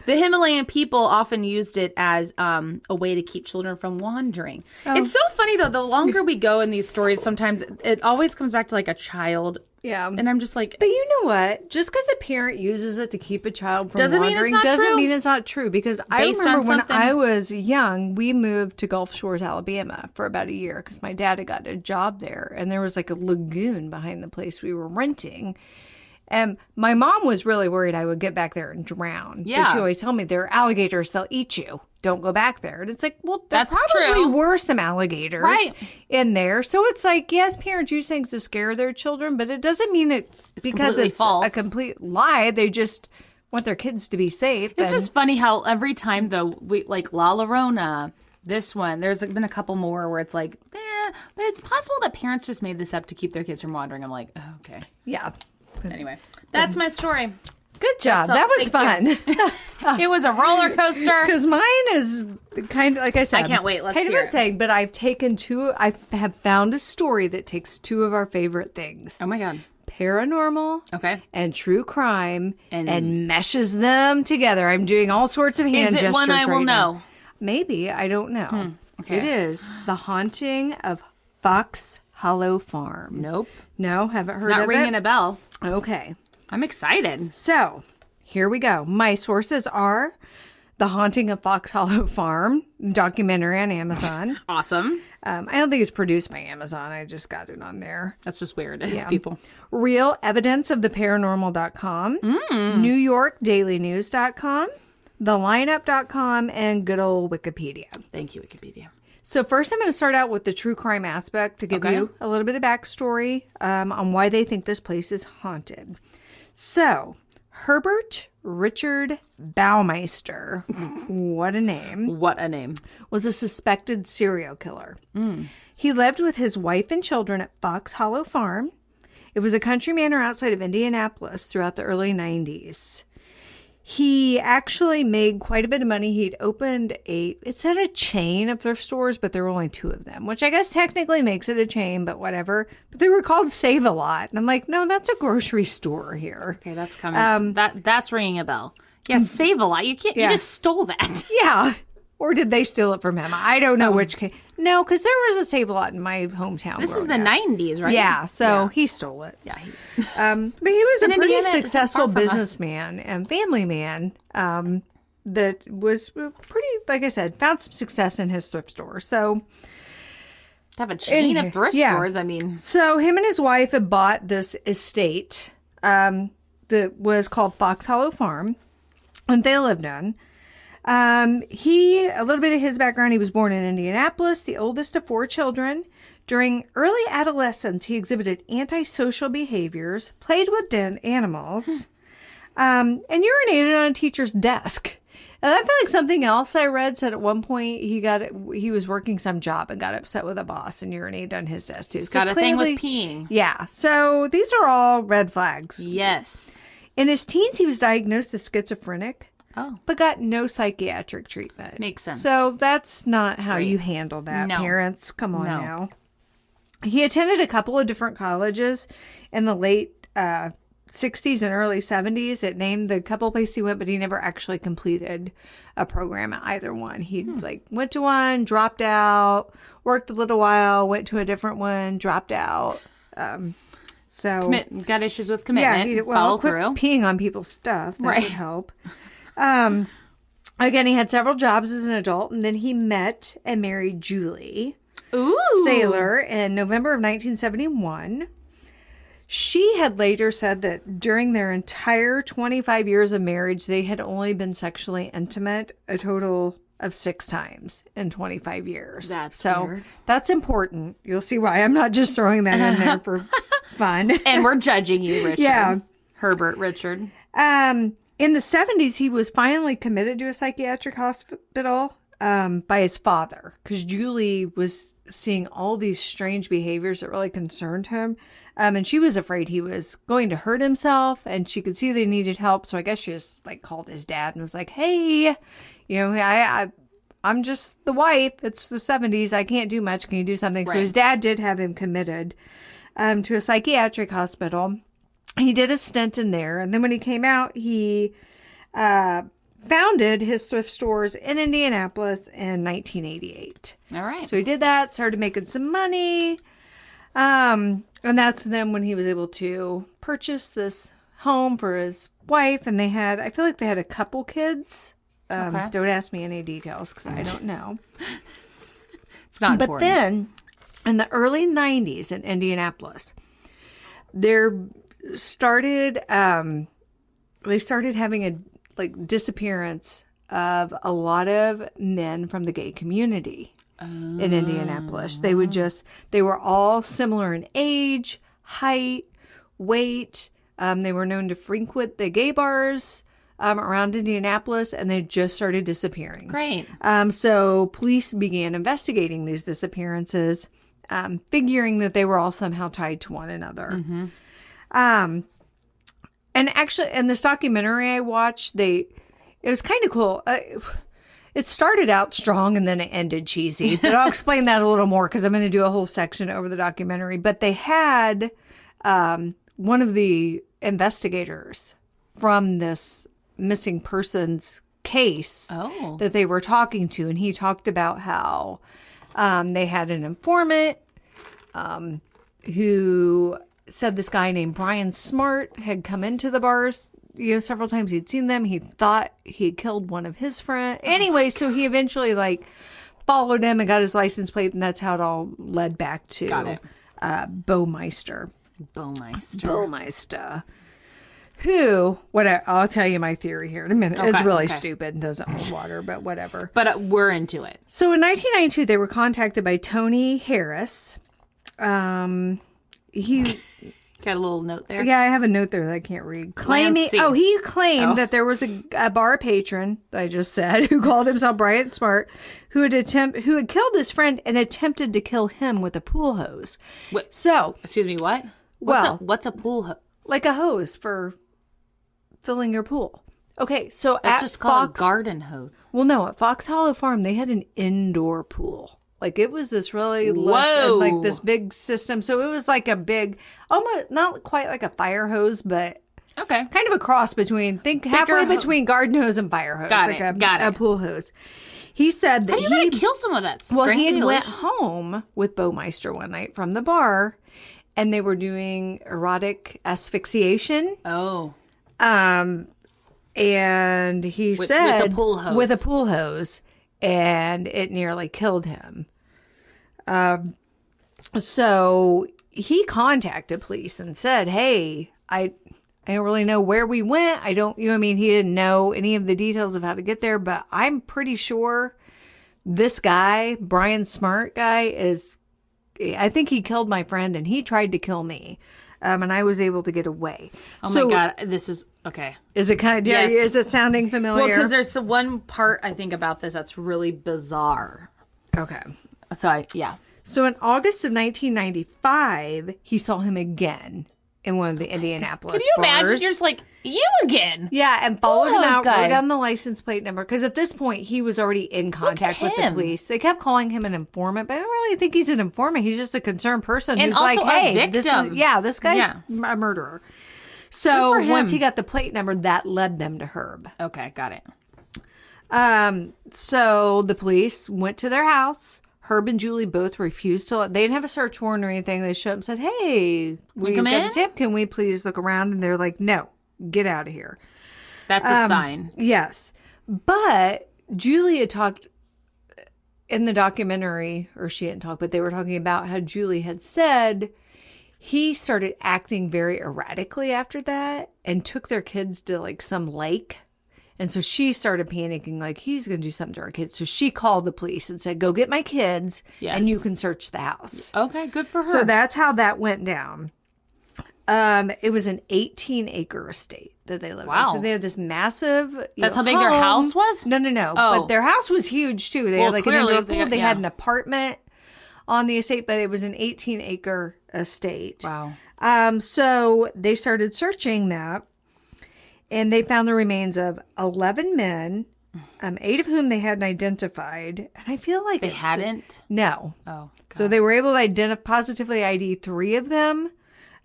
The Himalayan people often used it as a way to keep children from wandering. It's so funny, though. The longer we go in these stories, sometimes it always comes back to like a child. Yeah. And I'm just like... But you know what? Just because a parent uses it to keep a child from Doesn't mean it's wandering not doesn't true. mean it's not true. Because I Based remember on when something. I was young, we moved to Gulf Shores, Alabama for about a year because my dad had got a job there. And there was like a lagoon behind the place we were renting. And my mom was really worried I would get back there and drown. Yeah. But she always told me there are alligators, they'll eat you. Don't go back there. And it's like, well, there That's probably true. were some alligators Right. in there. So it's like, yes, parents use things to scare their children, but it doesn't mean it's because completely it's false. a complete lie. They just want their kids to be safe. It's and- just funny how every time, though, we like La Llorona, this one, there's been a couple more where it's like, but it's possible that parents just made this up to keep their kids from wandering. I'm like, oh, okay. yeah. Anyway, that's my story. Good job. That's all. That was Thank fun. It was a roller coaster. Because mine is kind of, like I said, I can't wait. Let's kind of hear it. insane, but I've taken I have found a story that takes two of our favorite things. Oh my God. Paranormal Okay. and true crime And- and meshes them together. I'm doing all sorts of hand Is it gestures one I will right now. know? Maybe. I don't know. Okay. It is The Haunting of Fox Hollow Farm. Nope. No, haven't heard Not of ringing it. a bell. Okay. I'm excited. So, here we go. My sources are The Haunting of Fox Hollow Farm, documentary on Amazon. Awesome. I don't think it's produced by Amazon. I just got it on there. That's just weird. It's people. Real Evidence of the Paranormal.com, NewYorkDailyNews.com, TheLineup.com, and good old Wikipedia. Thank you, Wikipedia. So first I'm going to start out with the true crime aspect to give Okay. you a little bit of backstory on why they think this place is haunted. So Herbert Richard Baumeister, what a name, What a name. was a suspected serial killer. He lived with his wife and children at Fox Hollow Farm. It was a country manor outside of Indianapolis throughout the early 90s. He actually made quite a bit of money. He'd opened it said a chain of thrift stores, but there were only two of them, which I guess technically makes it a chain, but whatever. But they were called Save a Lot. And I'm like, no, that's a grocery store here. Okay, that's coming. That's ringing a bell. Yeah, Save a Lot. You can't. Yeah. You just stole that. Yeah. Or did they steal it from him? I don't know which case. No, because there was a Save-A-Lot in my hometown. This is the growing up. 90s, right? Yeah, so he stole it. Yeah, he's... But he was a pretty Indiana, successful far from us. businessman and family man that was pretty, like I said, found some success in his thrift store. So To have a chain of thrift yeah. stores, I mean... So him and his wife had bought this estate that was called Fox Hollow Farm, and they lived on. A little bit of his background, he was born in Indianapolis, the oldest of 4 children. During early adolescence, he exhibited antisocial behaviors, played with animals, and urinated on a teacher's desk. And I feel like something else I read said at one point he was working some job and got upset with a boss and urinated on his desk too. He's got a thing with peeing. Yeah. So these are all red flags. Yes. In his teens, he was diagnosed as schizophrenic. Oh. But got no psychiatric treatment. Makes sense. So that's not how great. you handle that, No. parents. Come on No. now. He attended a couple of different colleges in the late 60s and early 70s. It named the couple places he went, but he never actually completed a program at either one. He went to one, dropped out, worked a little while, went to a different one, dropped out. Got issues with commitment. Follow quit through. peeing on people's stuff. That Right. would help. Again, he had several jobs as an adult, and then he met and married Julie Ooh. Saylor in November of 1971. She had later said that during their entire 25 years of marriage, they had only been sexually intimate a total of 6 times in 25 years. That's so weird. that's important. You'll see why I'm not just throwing that in there for fun. And we're judging you, Richard. Yeah. Herbert Richard. In the 70s, he was finally committed to a psychiatric hospital by his father because Julie was seeing all these strange behaviors that really concerned him. And she was afraid he was going to hurt himself, and she could see they needed help. So I guess she just called his dad and was like, hey, I'm just the wife. It's the 70s. I can't do much. Can you do something? Right. So his dad did have him committed to a psychiatric hospital. He did a stint in there. And then when he came out, he founded his thrift stores in Indianapolis in 1988. All right. So he did that, started making some money. And that's then when he was able to purchase this home for his wife. And I feel like they had a couple kids. Okay. Don't ask me any details because I don't know. It's not But important. then in the early 90s in Indianapolis, they started having a disappearance of a lot of men from the gay community in Indianapolis. They were all similar in age, height, weight. They were known to frequent the gay bars around Indianapolis, and they just started disappearing. Great. So police began investigating these disappearances, figuring that they were all somehow tied to one another. Mm-hmm. And actually, in this documentary I watched, it was kind of cool. It started out strong and then it ended cheesy. But I'll explain that a little more because I'm going to do a whole section over the documentary. But they had one of the investigators from this missing persons case that they were talking to. And he talked about how they had an informant who said this guy named Brian Smart had come into the bars, several times. He'd seen them. He thought he had killed one of his friends. Anyway, so he eventually followed him and got his license plate, and that's how it all led back to Baumeister. Baumeister. I'll tell you my theory here in a minute. It's really stupid and doesn't hold water, but whatever. But we're into it. So in 1992, they were contacted by Tony Harris. He got a little note there. Yeah, I have a note there that I can't read. Clancy. He claimed that there was a bar patron that I just said who called himself Brian Smart, who had killed his friend and attempted to kill him with a pool hose. What? So, excuse me, what? What's a pool hose? Like a hose for filling your pool. Okay, so That's at just called Fox, a garden hose. Well, no, at Fox Hollow Farm they had an indoor pool. It was this really this big system. So it was like a big, almost not quite like a fire hose, but Okay. Kind of a cross between, halfway between garden hose and fire hose. Got like it. Got a it. pool hose. He said that How do you gotta kill some of that? Well, he had went Strangulation? home with Baumeister one night from the bar, and they were doing erotic asphyxiation. Oh. And he said with a pool hose. With a pool hose, and it nearly killed him. So he contacted police and said, "Hey, I don't really know where we went. I don't, you know what I mean? He didn't know any of the details of how to get there, but I'm pretty sure this guy, Brian Smart guy, I think he killed my friend and he tried to kill me. And I was able to get away." Oh my God. This is, okay. Is it kind of, Yes. is it sounding familiar? Well, because there's one part I think about this that's really bizarre. Okay. So So in August of 1995, he saw him again in one of the Indianapolis Can you imagine? bars. You're just like, you again. Yeah, and followed him Pool hose out, guy. wrote down the license plate number. Because at this point, he was already in contact with the him. police. They kept calling him an informant, but I don't really think he's an informant. He's just a concerned person And who's like, also a hey, this victim. this guy's Yeah. a murderer. So Good for once him. he got the plate number, that led them to Herb. Okay, got it. So the police went to their house. Herb and Julie both refused to. They didn't have a search warrant or anything. They showed up and said, "Hey, we come got in? a tip. Can we please look around?" And they're like, "No, get out of here." That's a sign. Yes, but Julie had talked in the documentary, or she didn't talk, but they were talking about how Julie had said he started acting very erratically after that and took their kids to like some lake. And so she started panicking, like, he's going to do something to our kids. So she called the police and said, "Go get my kids, Yes. and you can search the house." Okay, good for her. So that's how that went down. It was an 18-acre estate that they lived Wow. in. So they had this massive That's how big their house was? No. Oh. But their house was huge, too. They Well, had like clearly an indoor pool. They yeah. had an apartment on the estate, but it was an 18-acre estate. Wow. So they started searching that. And they found the remains of 11 men, 8 of whom they hadn't identified. And I feel like They hadn't? No. Oh, God. So they were able to positively ID 3 of them,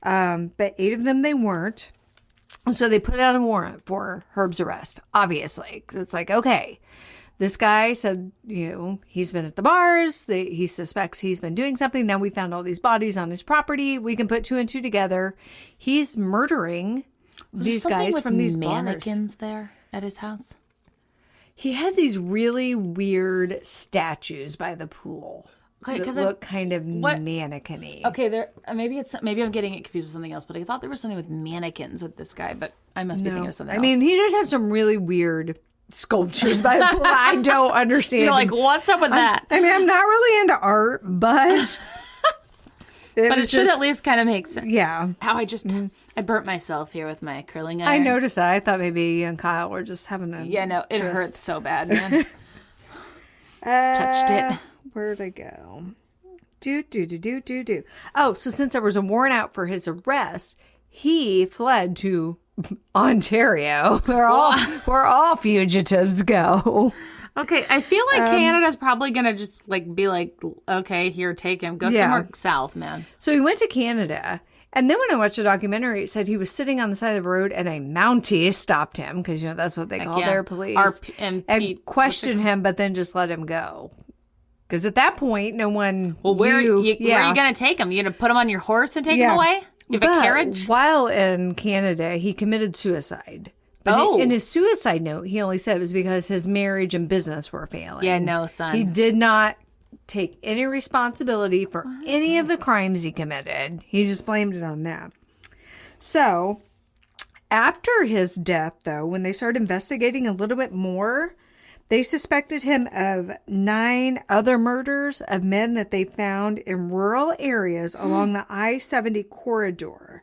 but 8 of them they weren't. So they put out a warrant for Herb's arrest, obviously. 'Cause it's like, okay, this guy said, he's been at the bars. He suspects he's been doing something. Now we found all these bodies on his property. We can put 2 and 2 together. He's murdering these guys from these mannequins bars. there at his house. He has these really weird statues by the pool. Okay, that 'cause look kind of mannequin-y. Okay, there. Maybe I'm getting it confused with something else, but I thought there was something with mannequins with this guy, but I must be thinking of something else. I mean, he does have some really weird sculptures by the pool. I don't understand. You're like, what's up with that? I mean, I'm not really into art, but But it was should just- at least kind of make sense. Yeah. How I burnt myself here with my curling iron. I noticed that. I thought maybe you and Kyle were just having a Yeah, no, it just- hurts so bad, man. Just touched it. Where'd I go? Do. Oh, so since there was a warrant out for his arrest, he fled to Ontario, where all fugitives go. Okay, I feel like Canada's probably gonna just be like, okay, here, take him, go Yeah. somewhere south, man. So he went to Canada. And then when I watched the documentary, it said he was sitting on the side of the road and a Mountie stopped him because, that's what they call yeah. their police. and questioned him, but then just let him go. Because at that point, no one Well, where knew. where are you gonna take him? You gonna put him on your horse and take him away? You have a But carriage? While in Canada, he committed suicide. But in his suicide note, he only said it was because his marriage and business were failing. Yeah, no, son. He did not take any responsibility for any of the crimes he committed. He just blamed it on that. So, after his death, though, when they started investigating a little bit more, they suspected him of 9 other murders of men that they found in rural areas along the I-70 corridor.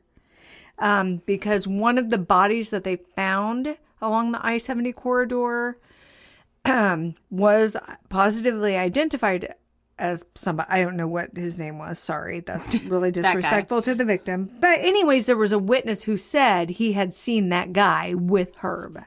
Because one of the bodies that they found along the I-70 corridor was positively identified as somebody. I don't know what his name was. Sorry, that's really disrespectful to the victim. But anyways, there was a witness who said he had seen that guy with Herb.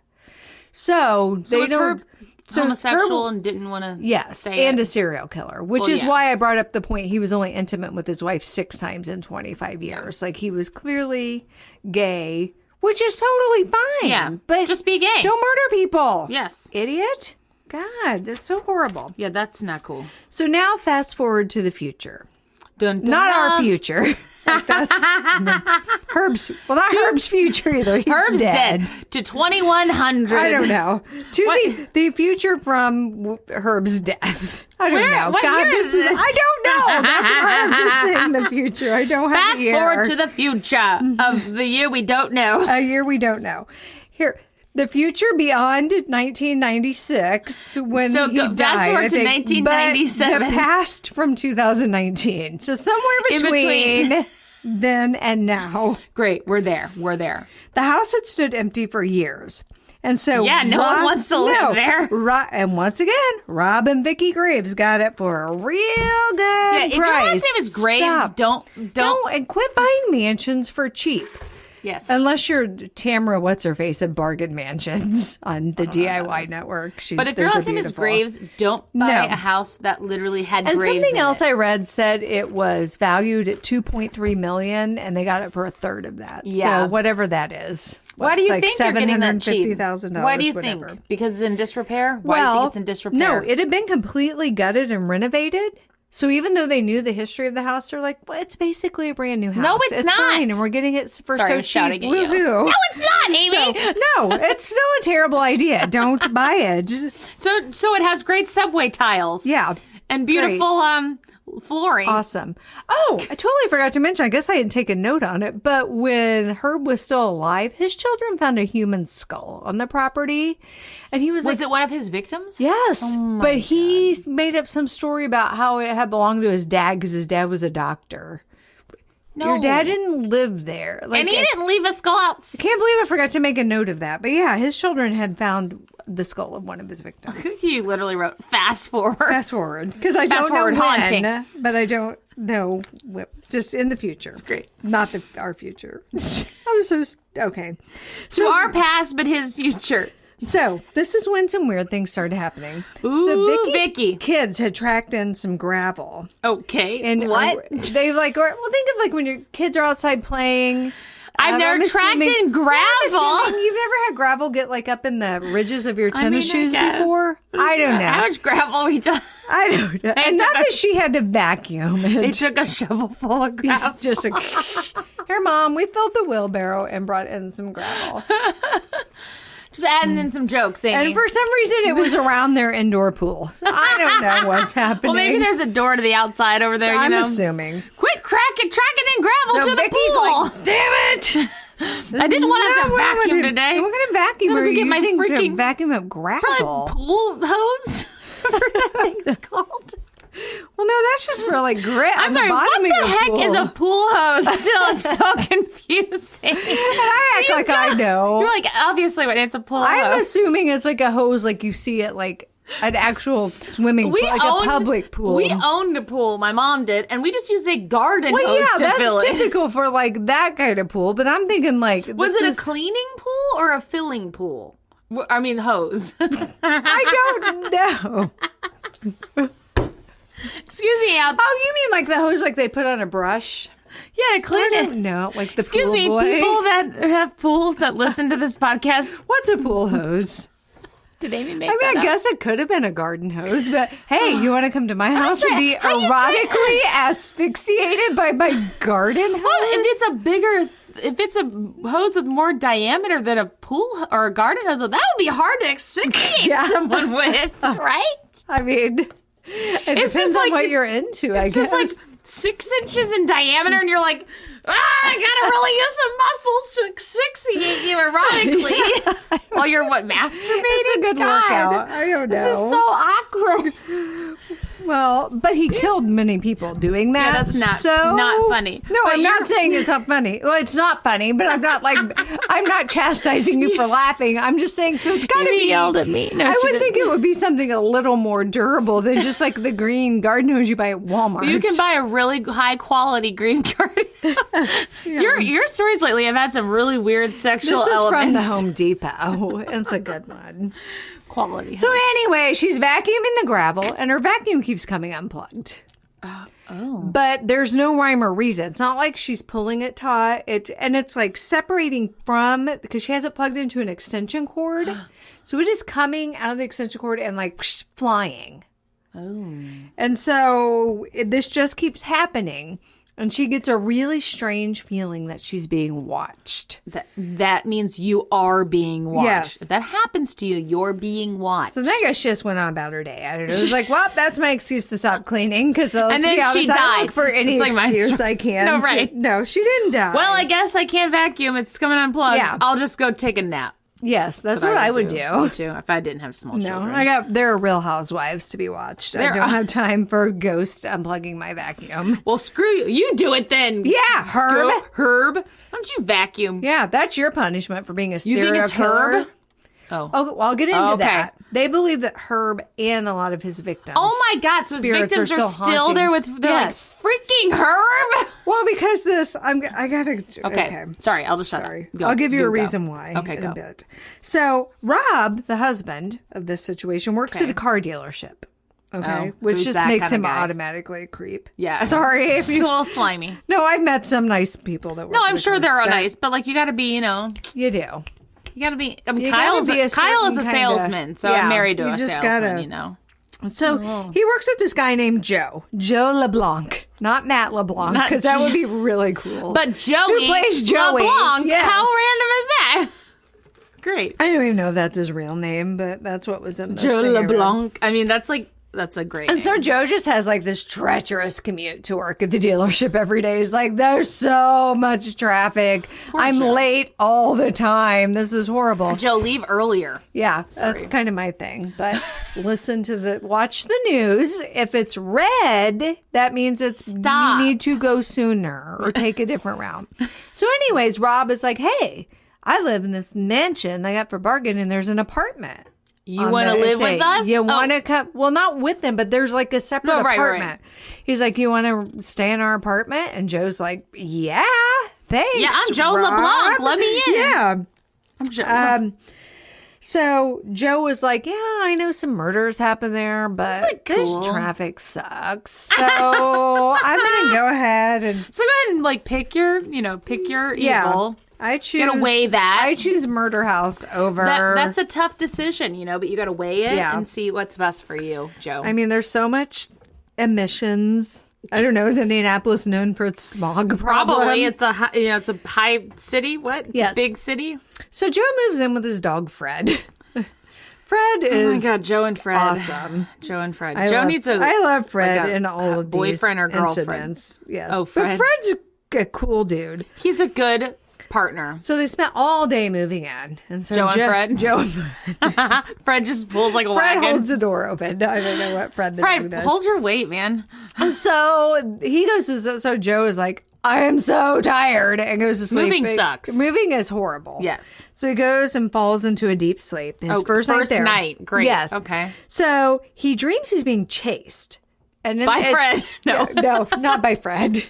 So they was don't. Herb so homosexual Herb- and didn't want to Yes, say and it. a serial killer, which Well, is yeah. why I brought up the point he was only intimate with his wife 6 times in 25 years. Like, he was clearly gay which is totally fine. Yeah, but just be gay. Don't murder people. Yes. Idiot. God, that's so horrible. Yeah, that's not cool. So now fast forward to the future. Dun, dun, Not dun. our future. That's Herb's. Well, not Herb's future either. He's Herb's dead to 2100. I don't know. To the future from Herb's death. I don't know. What God, year this is this? I don't know. That's why I'm just saying the future. I don't have Fast a year. forward to the future of the year we don't know. A year we don't know. Here. The future beyond 1996 when So he go died. fast forward I to think, 1997. But the past from 2019. So somewhere between then and now. Great, we're there. We're there. The house had stood empty for years. And so Yeah, no one wants to live there. And once again, Rob and Vicky Graves got it for a real good Yeah, if your last price. name is Graves, Stop. don't. No, and quit buying mansions for cheap. Yes. Unless you're Tamara What's-Her-Face of Bargain Mansions on the DIY network. But if your those are last name is beautiful. Graves, don't buy No. a house that literally had And Graves something in else it. I read said it was valued at $2.3 million, and they got it for a third of that. Yeah. So whatever that is. Why do you like think you're getting that cheap? $750,000. Why do you whatever. think? Because it's in disrepair? Why do you think it's in disrepair? No, it had been completely gutted and renovated. So even though they knew the history of the house, they're like, well, it's basically a brand new house. No, it's not. Fine, and we're getting it for Sorry, so I'm cheap. shouting at you. Woohoo. No, it's not, Amy. So, no, it's still a terrible idea. Don't buy it. So it has great subway tiles. Yeah. And beautiful flooring. Awesome. Oh, I totally forgot to mention, I guess I didn't take a note on it, but when Herb was still alive, his children found a human skull on the property. And he was Was like, it one of his victims? yes. But he made up some story about how it had belonged to his dad because his dad was a doctor. No. Your dad didn't live there. Like, And he didn't leave a skull out. Can't believe I forgot to make a note of that. But yeah, his children had found the skull of one of his victims. He literally wrote fast forward. Fast forward, because I Fast don't know forward when, haunting. but I don't know. Just in the future. It's great. Not our future. I'm so okay. To our past, but his future. So this is when some weird things started happening. Ooh, so Vicky's Vicky. kids had tracked in some gravel. Okay. And what? They like, well, think of like when your kids are outside playing. I've never I'm tracked assuming- in gravel. I'm assuming you've never had gravel get like up in the ridges of your tennis shoes I guess. before. I don't know. How much gravel we done? I don't know. And not that she had to vacuum it. They took a shovel full of gravel. Just a, here, Mom, we filled the wheelbarrow and brought in some gravel. Just adding in some jokes, Amy. And for some reason, it was around their indoor pool. I don't know what's happening. Well, maybe there's a door to the outside over there, I'm you know. assuming. Quit tracking in gravel So to the Vicky's pool. like, damn it. I didn't want to have to What am I vacuum doing? today. What kind of vacuum I'm are gonna you get my using to freaking- vacuum up gravel? Probably pool hose. Whatever that thing's called. Well, no, that's just for like grit I'm on sorry, the what bottom of the your heck pool. is a pool hose? Still, it's so confusing. I act like I know. You're like, obviously, when it's a pool I'm hose. assuming it's like a hose like you see at like an actual swimming pool, like a public pool. We owned a pool. My mom did, and we just used a garden well, hose yeah, to fill that's it. typical for like that kind of pool. But I'm thinking like, Was it a cleaning pool or a filling pool? I mean, hose. I don't know. Excuse me. Oh, you mean like the hose like they put on a brush? Yeah, to clean I it. don't know, like the Excuse pool me, boy. people that have pools that listen to this podcast. What's a pool hose? Did Amy make I mean, that I up? guess it could have been a garden hose, but hey, you want to come to my house and sorry, be how you erotically asphyxiated by my garden hose? Well, if it's a hose with more diameter than a pool or a garden hose, that would be hard to asphyxiate Yeah. someone with, right? I mean, it It's depends just on like- what you're into, I It's guess. just like 6 inches in diameter, and you're like, I gotta really use some muscles to asphyxiate you erotically while you're masturbating. It's a good God, workout. I don't know. This is so awkward. Well, but he killed many people doing that. Yeah, that's so not funny. No, But I'm not saying it's not funny. Well, it's not funny, but I'm not chastising you for laughing. I'm just saying, so it's got to Amy be. yelled at me. No, I she would didn't. think it would be something a little more durable than just like the green garden hose you buy at Walmart. You can buy a really high quality green garden. Your stories lately have had some really weird sexual This is elements. from the Home Depot. It's a good one. Quality. So anyway, she's vacuuming the gravel, and her vacuum keeps coming unplugged. But there's no rhyme or reason. It's not like she's pulling it taut. It's like separating from, because she has it plugged into an extension cord. So it is coming out of the extension cord and like flying. Oh. And so this just keeps happening. And she gets a really strange feeling that she's being watched. That means you are being watched. Yes. If that happens to you, you're being watched. So then I guess she just went on about her day. I don't know. It was like, well, that's my excuse to stop cleaning. Because And then she died. I look for any It's like my excuse story. I can. No, right. No, she didn't die. Well, I guess I can't vacuum. It's coming unplugged. Yeah. I'll just go take a nap. Yes, that's what I would do. Me too, if I didn't have small No, children. there are Real Housewives to be watched. I don't have time for Ghost unplugging my vacuum. Well, screw you. You do it then. Yeah, Herb. Herb. Why don't you vacuum? Yeah, that's your punishment for being a You serial think it's killer. Herb? Oh, well, I'll get into Okay. that. They believe that Herb and a lot of his victims. Oh my God! So his spirits victims are still haunting. there with Yes. like freaking Herb. Well, because I gotta. Okay. Sorry, I'll just shut Sorry. up. Go. I'll give you Go. a reason why. Okay, in go. a bit. So Rob, the husband of this situation, works at a car dealership. Okay, Oh, so which he's just that makes kinda him guy. automatically a creep. Yeah. Sorry if It's a you. little slimy. No, I've met some nice people that work. No, I'm at sure the they're all that- nice, but like you got to be, You do. you got to be. I mean, You Kyle gotta be a Kyle is a certain kinda- salesman, so yeah, I'm married to you a just salesman. gotta- So he works with this guy named Joe LeBlanc, not Matt LeBlanc, Not because that would Joe- be really cool. But Joey Who plays Joey? LeBlanc. Yeah. How random is that? Great. I don't even know if that's his real name, but that's what was in this Joe thing I read. LeBlanc. I mean, that's a great And name. so Joe just has like this treacherous commute to work at the dealership every day. He's like, there's so much traffic. I'm Joe. late all the time. This is horrible. Joe, leave earlier. Yeah, that's kind of my thing. But watch the news. If it's red, that means Stop. you need to go sooner or take a different route. So anyways, Rob is like, hey, I live in this mansion I got for bargain and there's an apartment. You want to live with us? You want to come? Well, not with them, but there's like a separate No, right, apartment. right. He's like, you want to stay in our apartment? And Joe's like, yeah, thanks. Yeah, I'm Joe Rob. LeBlanc. Let me in. Yeah. I'm Joe. So Joe was like, yeah, I know some murders happen there, but like, this cool. traffic sucks. So I'm going to go ahead and So go ahead and like pick your evil. I choose. You gotta weigh that. I choose Murder House over. That's a tough decision, but you got to weigh it Yeah. and see what's best for you, Joe. I mean, there's so much emissions. I don't know. Is Indianapolis known for its smog problem? Probably it's a it's a high city. What? It's Yes. a big city. So Joe moves in with his dog Fred. Fred is Oh my God, Joe and Fred. awesome. Joe and Fred. I Joe love, needs a. I love Fred like a in all of these boyfriend or girlfriend. incidents. Yes. Oh, But Fred. Fred's a cool dude. He's a good partner. So they spent all day moving in, and so Joe and Fred? Joe and Fred. Fred just pulls like a Fred wagon. holds the door open. I don't know what Fred the dog Fred, does. hold your weight, man. So he goes to. So Joe is like, I am so tired, and goes to sleep. Moving sucks. Moving is horrible. Yes. So he goes and falls into a deep sleep. His first night there. night. Great. Yes. Okay. So he dreams he's being chased. And By Fred. No. No, not by Fred.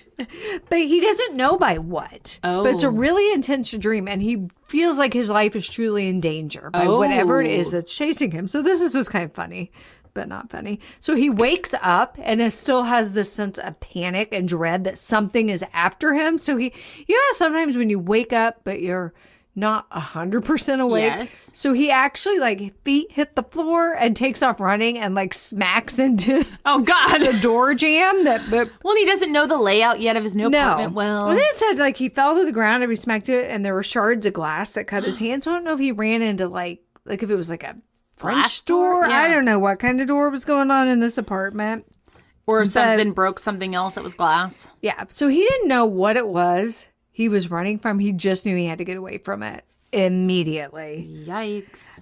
But he doesn't know by what. Oh. But it's a really intense dream, and he feels like his life is truly in danger by Oh. whatever it is that's chasing him. So this is what's kind of funny, but not funny. So he wakes up and it still has this sense of panic and dread that something is after him. So sometimes when you wake up, but you're not 100% awake. Yes. So he actually feet hit the floor and takes off running and smacks into Oh God. the door jam but Well, he doesn't know the layout yet of his new apartment. Well, then it said he fell to the ground and he smacked it and there were shards of glass that cut his hand. So I don't know if he ran into if it was a French Glass door. door? Yeah. I don't know what kind of door was going on in this apartment. or something broke something else that was glass. Yeah. So he didn't know what it was he was running from. He just knew he had to get away from it immediately. Yikes.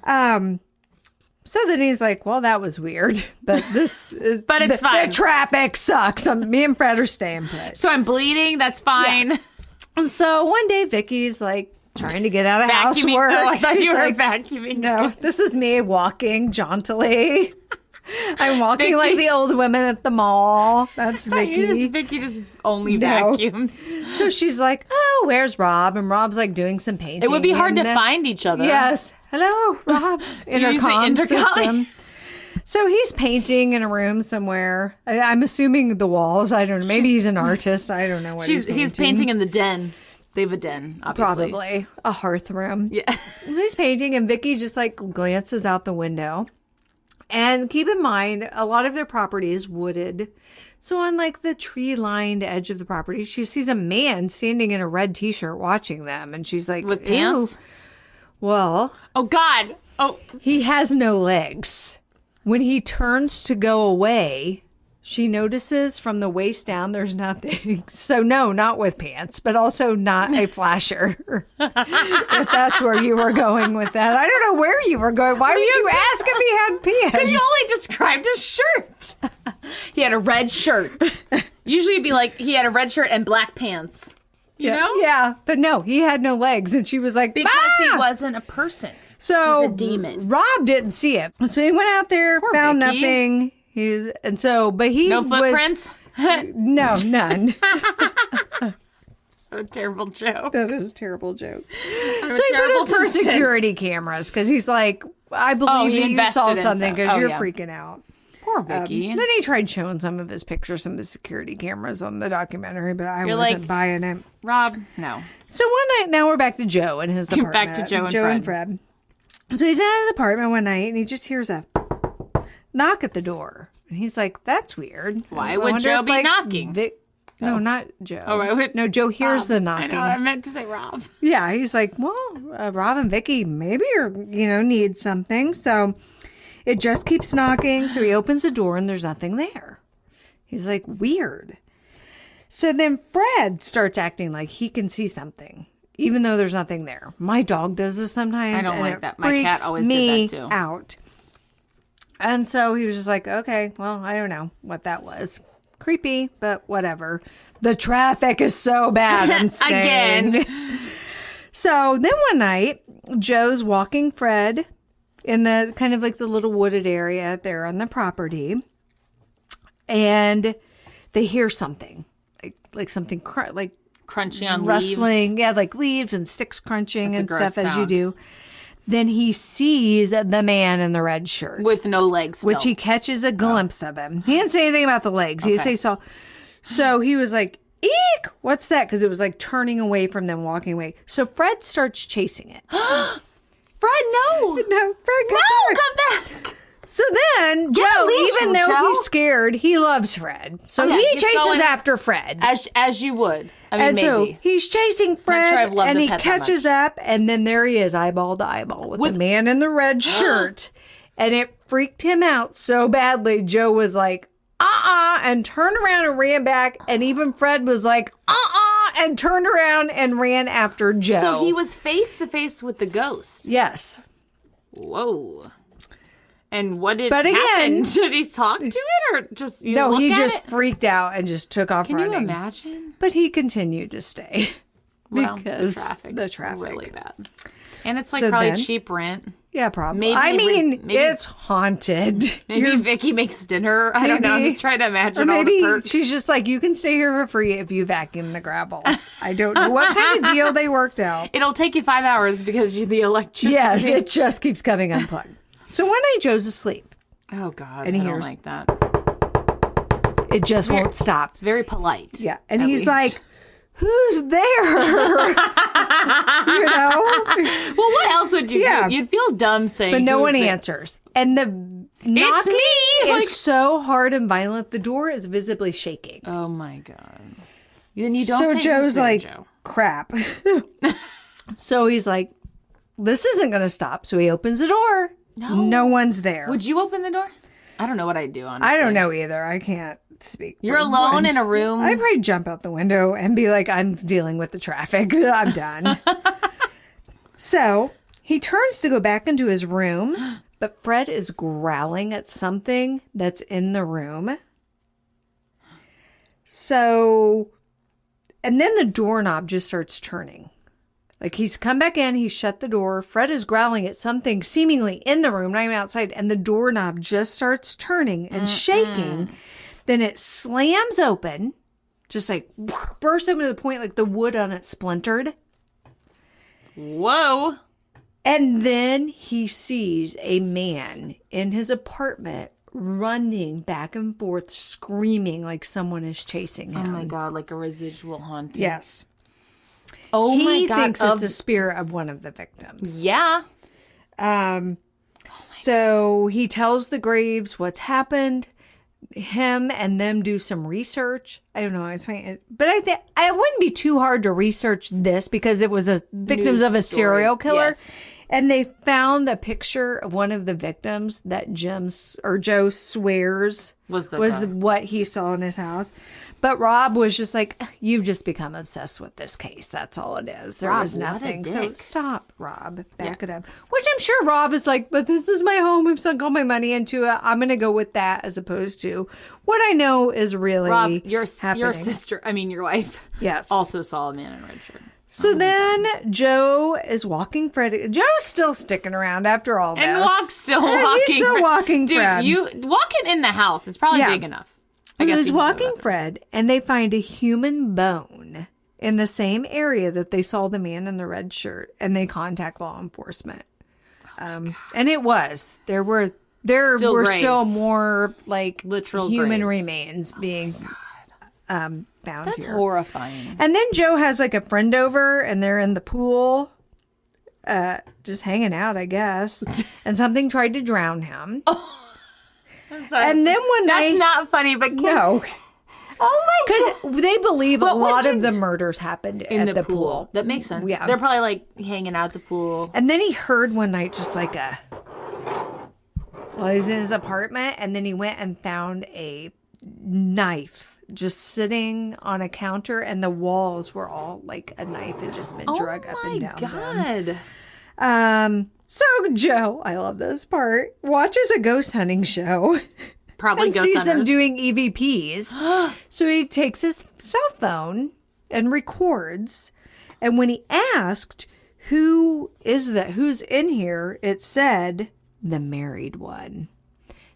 So then he's like, well, that was weird, but But it's fine. The traffic sucks. Me and Fred are staying put. So I'm bleeding. That's fine. And so one day Vicky's trying to get out of Vacuuming. housework. Oh, I thought She's you were like, vacuuming. no, this is me walking jauntily. I'm walking like the old women at the mall. That's Vicky. Vicky just only No. vacuums. So she's like, oh, where's Rob? And Rob's doing some painting. It would be hard to and, find each other. Yes. Hello, Rob. use the Intercom intercom. system. So he's painting in a room somewhere. I'm assuming the walls. I don't know. Maybe he's an artist. I don't know what He's painting in the den. They have a den, obviously. Probably a hearth room. Yeah. He's painting, and Vicky just like glances out the window. And keep in mind, a lot of their property is wooded. So on like the tree-lined edge of the property, she sees a man standing in a red t-shirt watching them. And she's like, with pants? Well. Oh, God. Oh. He has no legs. When he turns to go away, she notices from the waist down there's nothing. So no, not with pants, but also not a flasher. If that's where you were going with that. I don't know where you were going. Why would you ask if he had pants? Because you only described his shirt. He had a red shirt. Usually it'd be like he had a red shirt and black pants. You know? Yeah, but no, he had no legs. And she was like, because bah! he wasn't a person. So he's a demon. Rob didn't see it. So he went out there, found Vicky. nothing. But he no footprints? No, none. A terrible joke. That is a terrible joke. I'm So a he put terrible in some person. security cameras because he's like, I believe he that you invested saw in something because some- you're yeah. freaking out. Poor Vicky. Then he tried showing some of his pictures from the security cameras on the documentary, but I You're wasn't like, buying it. Rob, no. So one night, now we're back to Joe and his apartment. Back to Joe and Fred. So he's in his apartment one night and he just hears a knock at the door. And he's like, that's weird. Why I would wonder Joe if, be knocking? No, not Joe. Oh, I would- No, Joe hears the I knocking. know, I meant to say Rob. Yeah, he's like, well, Rob and Vicky maybe need something. So it just keeps knocking. So he opens the door and there's nothing there. He's like, weird. So then Fred starts acting like he can see something, even though there's nothing there. My dog does this sometimes. I don't and like it that. My cat freaks always me did that too. out. And so he was just like, okay, well, I don't know what that was. Creepy, but whatever. The traffic is so bad. I'm saying. Again. So then one night, Joe's walking Fred in the kind of like the little wooded area there on the property. And they hear something like something like Crunchy on rustling. leaves. Yeah, like leaves and sticks crunching That's a and gross stuff as you sound. do. Then he sees the man in the red shirt. With no legs still. Which he catches a glimpse of him. He didn't say anything about the legs. He didn't say so. So he was like, eek, what's that? Because it was like turning away from them, walking away. So Fred starts chasing it. Fred, no. No, Fred, Come back. So then, Get a Joe, leash, even though Joe. he's scared, he loves Fred. So Okay, he he's chases going- after Fred. As you would. I mean, And so maybe. he's chasing Fred, sure I've loved and a he pet that catches up, and then there he is, eyeball to eyeball, with the man in the red shirt. And it freaked him out so badly, Joe was like, and turned around and ran back. And even Fred was like, and turned around and ran after Joe. So he was face to face with the ghost. Yes. Whoa. And what did But again- happen? Did he talk to it or just No, look he at just it? freaked out and just took off Can running. you imagine? But he continued to stay. Well, Because the traffic's really bad. And it's like So probably then- cheap rent. Yeah, probably. Maybe I mean, maybe- it's haunted. Maybe Vicky makes dinner. I don't know. I'm Maybe. just trying to Or imagine all the maybe perks. she's just like, you can stay here for free if you vacuum the gravel. I don't know what kind of deal they worked out. It'll take you 5 hours because the electricity. Yes, it just keeps coming unplugged. So one night Joe's asleep. Oh God, And I he don't hears- like that. It just very- won't stop. It's very polite. Yeah. And at he's least. like, who's there? You know? Well, what else would you Yeah. do? You'd feel dumb saying, But no "Who's one there?" answers. And the knocking me! is Like- so hard and violent. The door is visibly shaking. Oh my God. Then you don't. So say Joe's who's there, like, Joe. crap. So he's like, this isn't going to stop. So he opens the door. No one's there. Would you open the door? I don't know what I'd do. Honestly, I don't know either. I can't speak. You're for alone one. in a room. I'd probably jump out the window and be like, I'm dealing with the traffic. I'm done. So he turns to go back into his room, but Fred is growling at something that's in the room. So, and then the doorknob just starts turning. Like he's come back in, he's shut the door. Fred is growling at something seemingly in the room, not even outside. And the doorknob just starts turning and shaking. Then it slams open, just like bursts open to the point like the wood on it splintered. Whoa. And then he sees a man in his apartment running back and forth, screaming like someone is chasing him. Oh my God, like a residual haunting. Yes. Oh my God. He thinks it's a spirit of one of the victims. Yeah. So he tells the graves what's happened. Him and them do some research. I don't know. I was finding it, but I think it wouldn't be too hard to research this because it was victims of a serial killer. Yes. And they found a picture of one of the victims that Joe swears was what he saw in his house. But Rob was just like, you've just become obsessed with this case. That's all it is. There was nothing. So stop, Rob. Back it up. Which I'm sure Rob is like, but this is my home. We've sunk all my money into it. I'm going to go with that as opposed to what I know is really Rob, your happening. your wife, yes, also saw a man in a red shirt. So then Joe is walking Fred. Joe's still sticking around after all this. And He's still walking Dude, Fred. You walk him in the house. It's probably big enough. I guess he's walking Fred, and they find a human bone in the same area that they saw the man in the red shirt, and they contact law enforcement. And it was. There were still more like literal human graves. remains being found. That's here. horrifying. And then Joe has like a friend over and they're in the pool, just hanging out, I guess. And something tried to drown him. I'm sorry. And then one night. That's not funny, but No. Oh my Because they believe a But lot would of the murders happened in at the pool. That makes sense. Yeah. They're probably like hanging out at the pool. And then he heard one night just like while he was in his apartment, and then he went and found a knife just sitting on a counter, and the walls were all like a knife had just been drug up and down them. God. So Joe, I love this part, watches a ghost hunting show. Probably and ghost sees them hunters. doing EVPs. So he takes his cell phone and records. And when he asked, who's in here, it said the married one.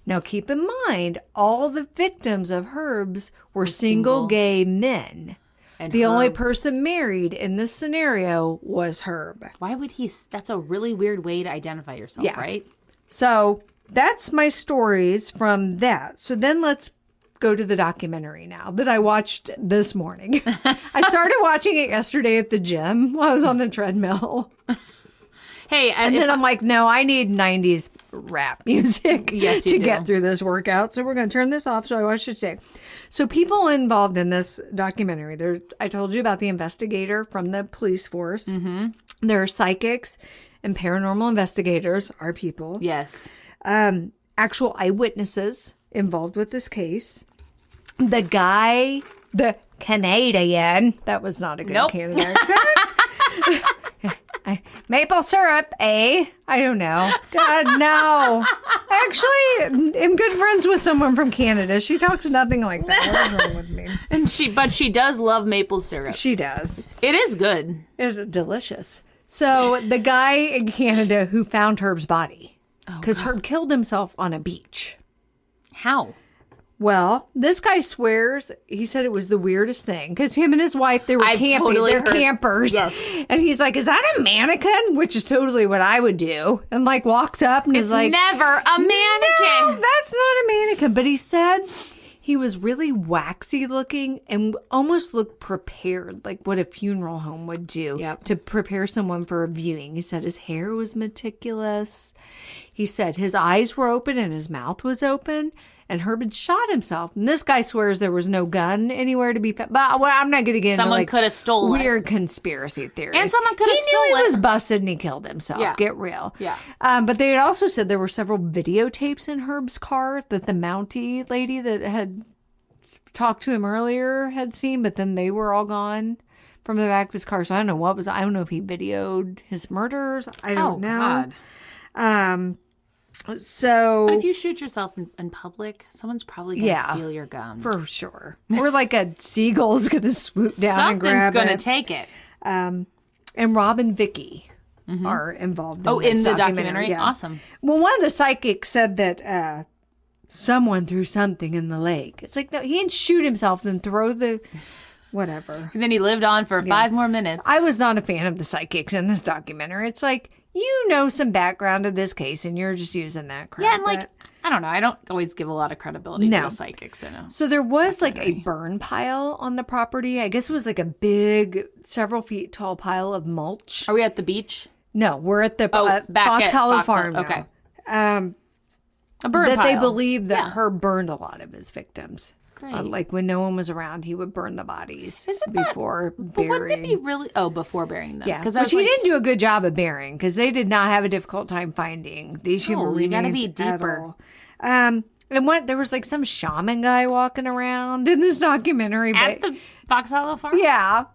Now keep in mind, all the victims of Herb's were single gay men. And the only person married in this scenario was Herb. Why would he? That's a really weird way to identify yourself, right? So that's my stories from that. So then let's go to the documentary now that I watched this morning. I started watching it yesterday at the gym while I was on the treadmill. Hey, and then I'm like, no, I need 90s rap music to get through this workout. So we're going to turn this off. So I watched it today. So people involved in this documentary, I told you about the investigator from the police force. Mm-hmm. There are psychics and paranormal investigators, are people. Yes. Actual eyewitnesses involved with this case. The guy, the Canadian, that was not a good Canadian accent. Maple syrup, eh? I don't know. God, no. Actually, I'm good friends with someone from Canada. She talks nothing like that. What is wrong with me? But she does love maple syrup. She does. It is good. It's delicious. So the guy in Canada who found Herb's body, because Herb killed himself on a beach. How? Well, this guy swears, he said it was the weirdest thing because him and his wife, they were camping. Totally They're campers. Yes. And he's like, is that a mannequin? Which is totally what I would do. And like walks up and is like, never a mannequin. No, that's not a mannequin. But he said he was really waxy looking and almost looked prepared, like what a funeral home would do to prepare someone for a viewing. He said his hair was meticulous. He said his eyes were open and his mouth was open. And Herb had shot himself. And this guy swears there was no gun anywhere to be found. But I'm not going to get someone into could have stolen weird conspiracy theories. And someone could have stolen. He knew he was busted and he killed himself. Yeah. Get real. Yeah. But they had also said there were several videotapes in Herb's car that the Mountie lady that had talked to him earlier had seen. But then they were all gone from the back of his car. So I don't know I don't know if he videoed his murders. I don't know. God. So but if you shoot yourself in public, someone's probably going to steal your gun. For sure. Or like a seagull's going to swoop down and grab it. Something's going to take it. And Rob and Vicky are involved in this the documentary? Yeah. Awesome. Well, one of the psychics said that someone threw something in the lake. It's like, no, he didn't shoot himself, then throw the... Whatever. And then he lived on for 5 more minutes. I was not a fan of the psychics in this documentary. It's like, you know some background of this case and you're just using that crap. Yeah, and like, I don't know. I don't always give a lot of credibility to the psychics. I know. So there was like a burn pile on the property. I guess it was like a big, several feet tall pile of mulch. Are we at the beach? No, we're at the back Fox at Hollow Fox Farm. Hollow. Okay. Now. A burn that pile. they believe that Herb burned a lot of his victims. Great. Like when no one was around, he would burn the bodies Isn't that- before But burying. wouldn't it be really? Oh, before burying them. Yeah, because which he didn't do a good job of burying because they did not have a difficult time finding these human you gotta remains be at deeper. all. And there was like some shaman guy walking around in this documentary. At the Fox Hollow Farm. Yeah.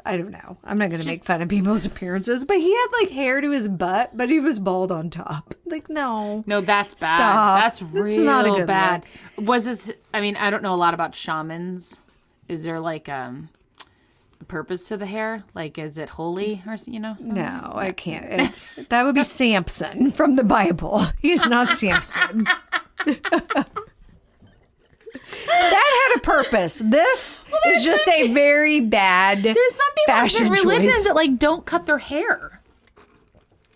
I don't know. I'm not going to make fun of people's appearances, but he had like hair to his butt, but he was bald on top. Like, no. No, that's bad. Stop. That's That's real not a good bad. Was this? I mean, I don't know a lot about shamans. Is there like a purpose to the hair? Like, is it holy or No, I can't. That would be Samson from the Bible. He's not Samson. That had a purpose. This is just a very bad There's some people fashion in religions choice. that like don't cut their hair.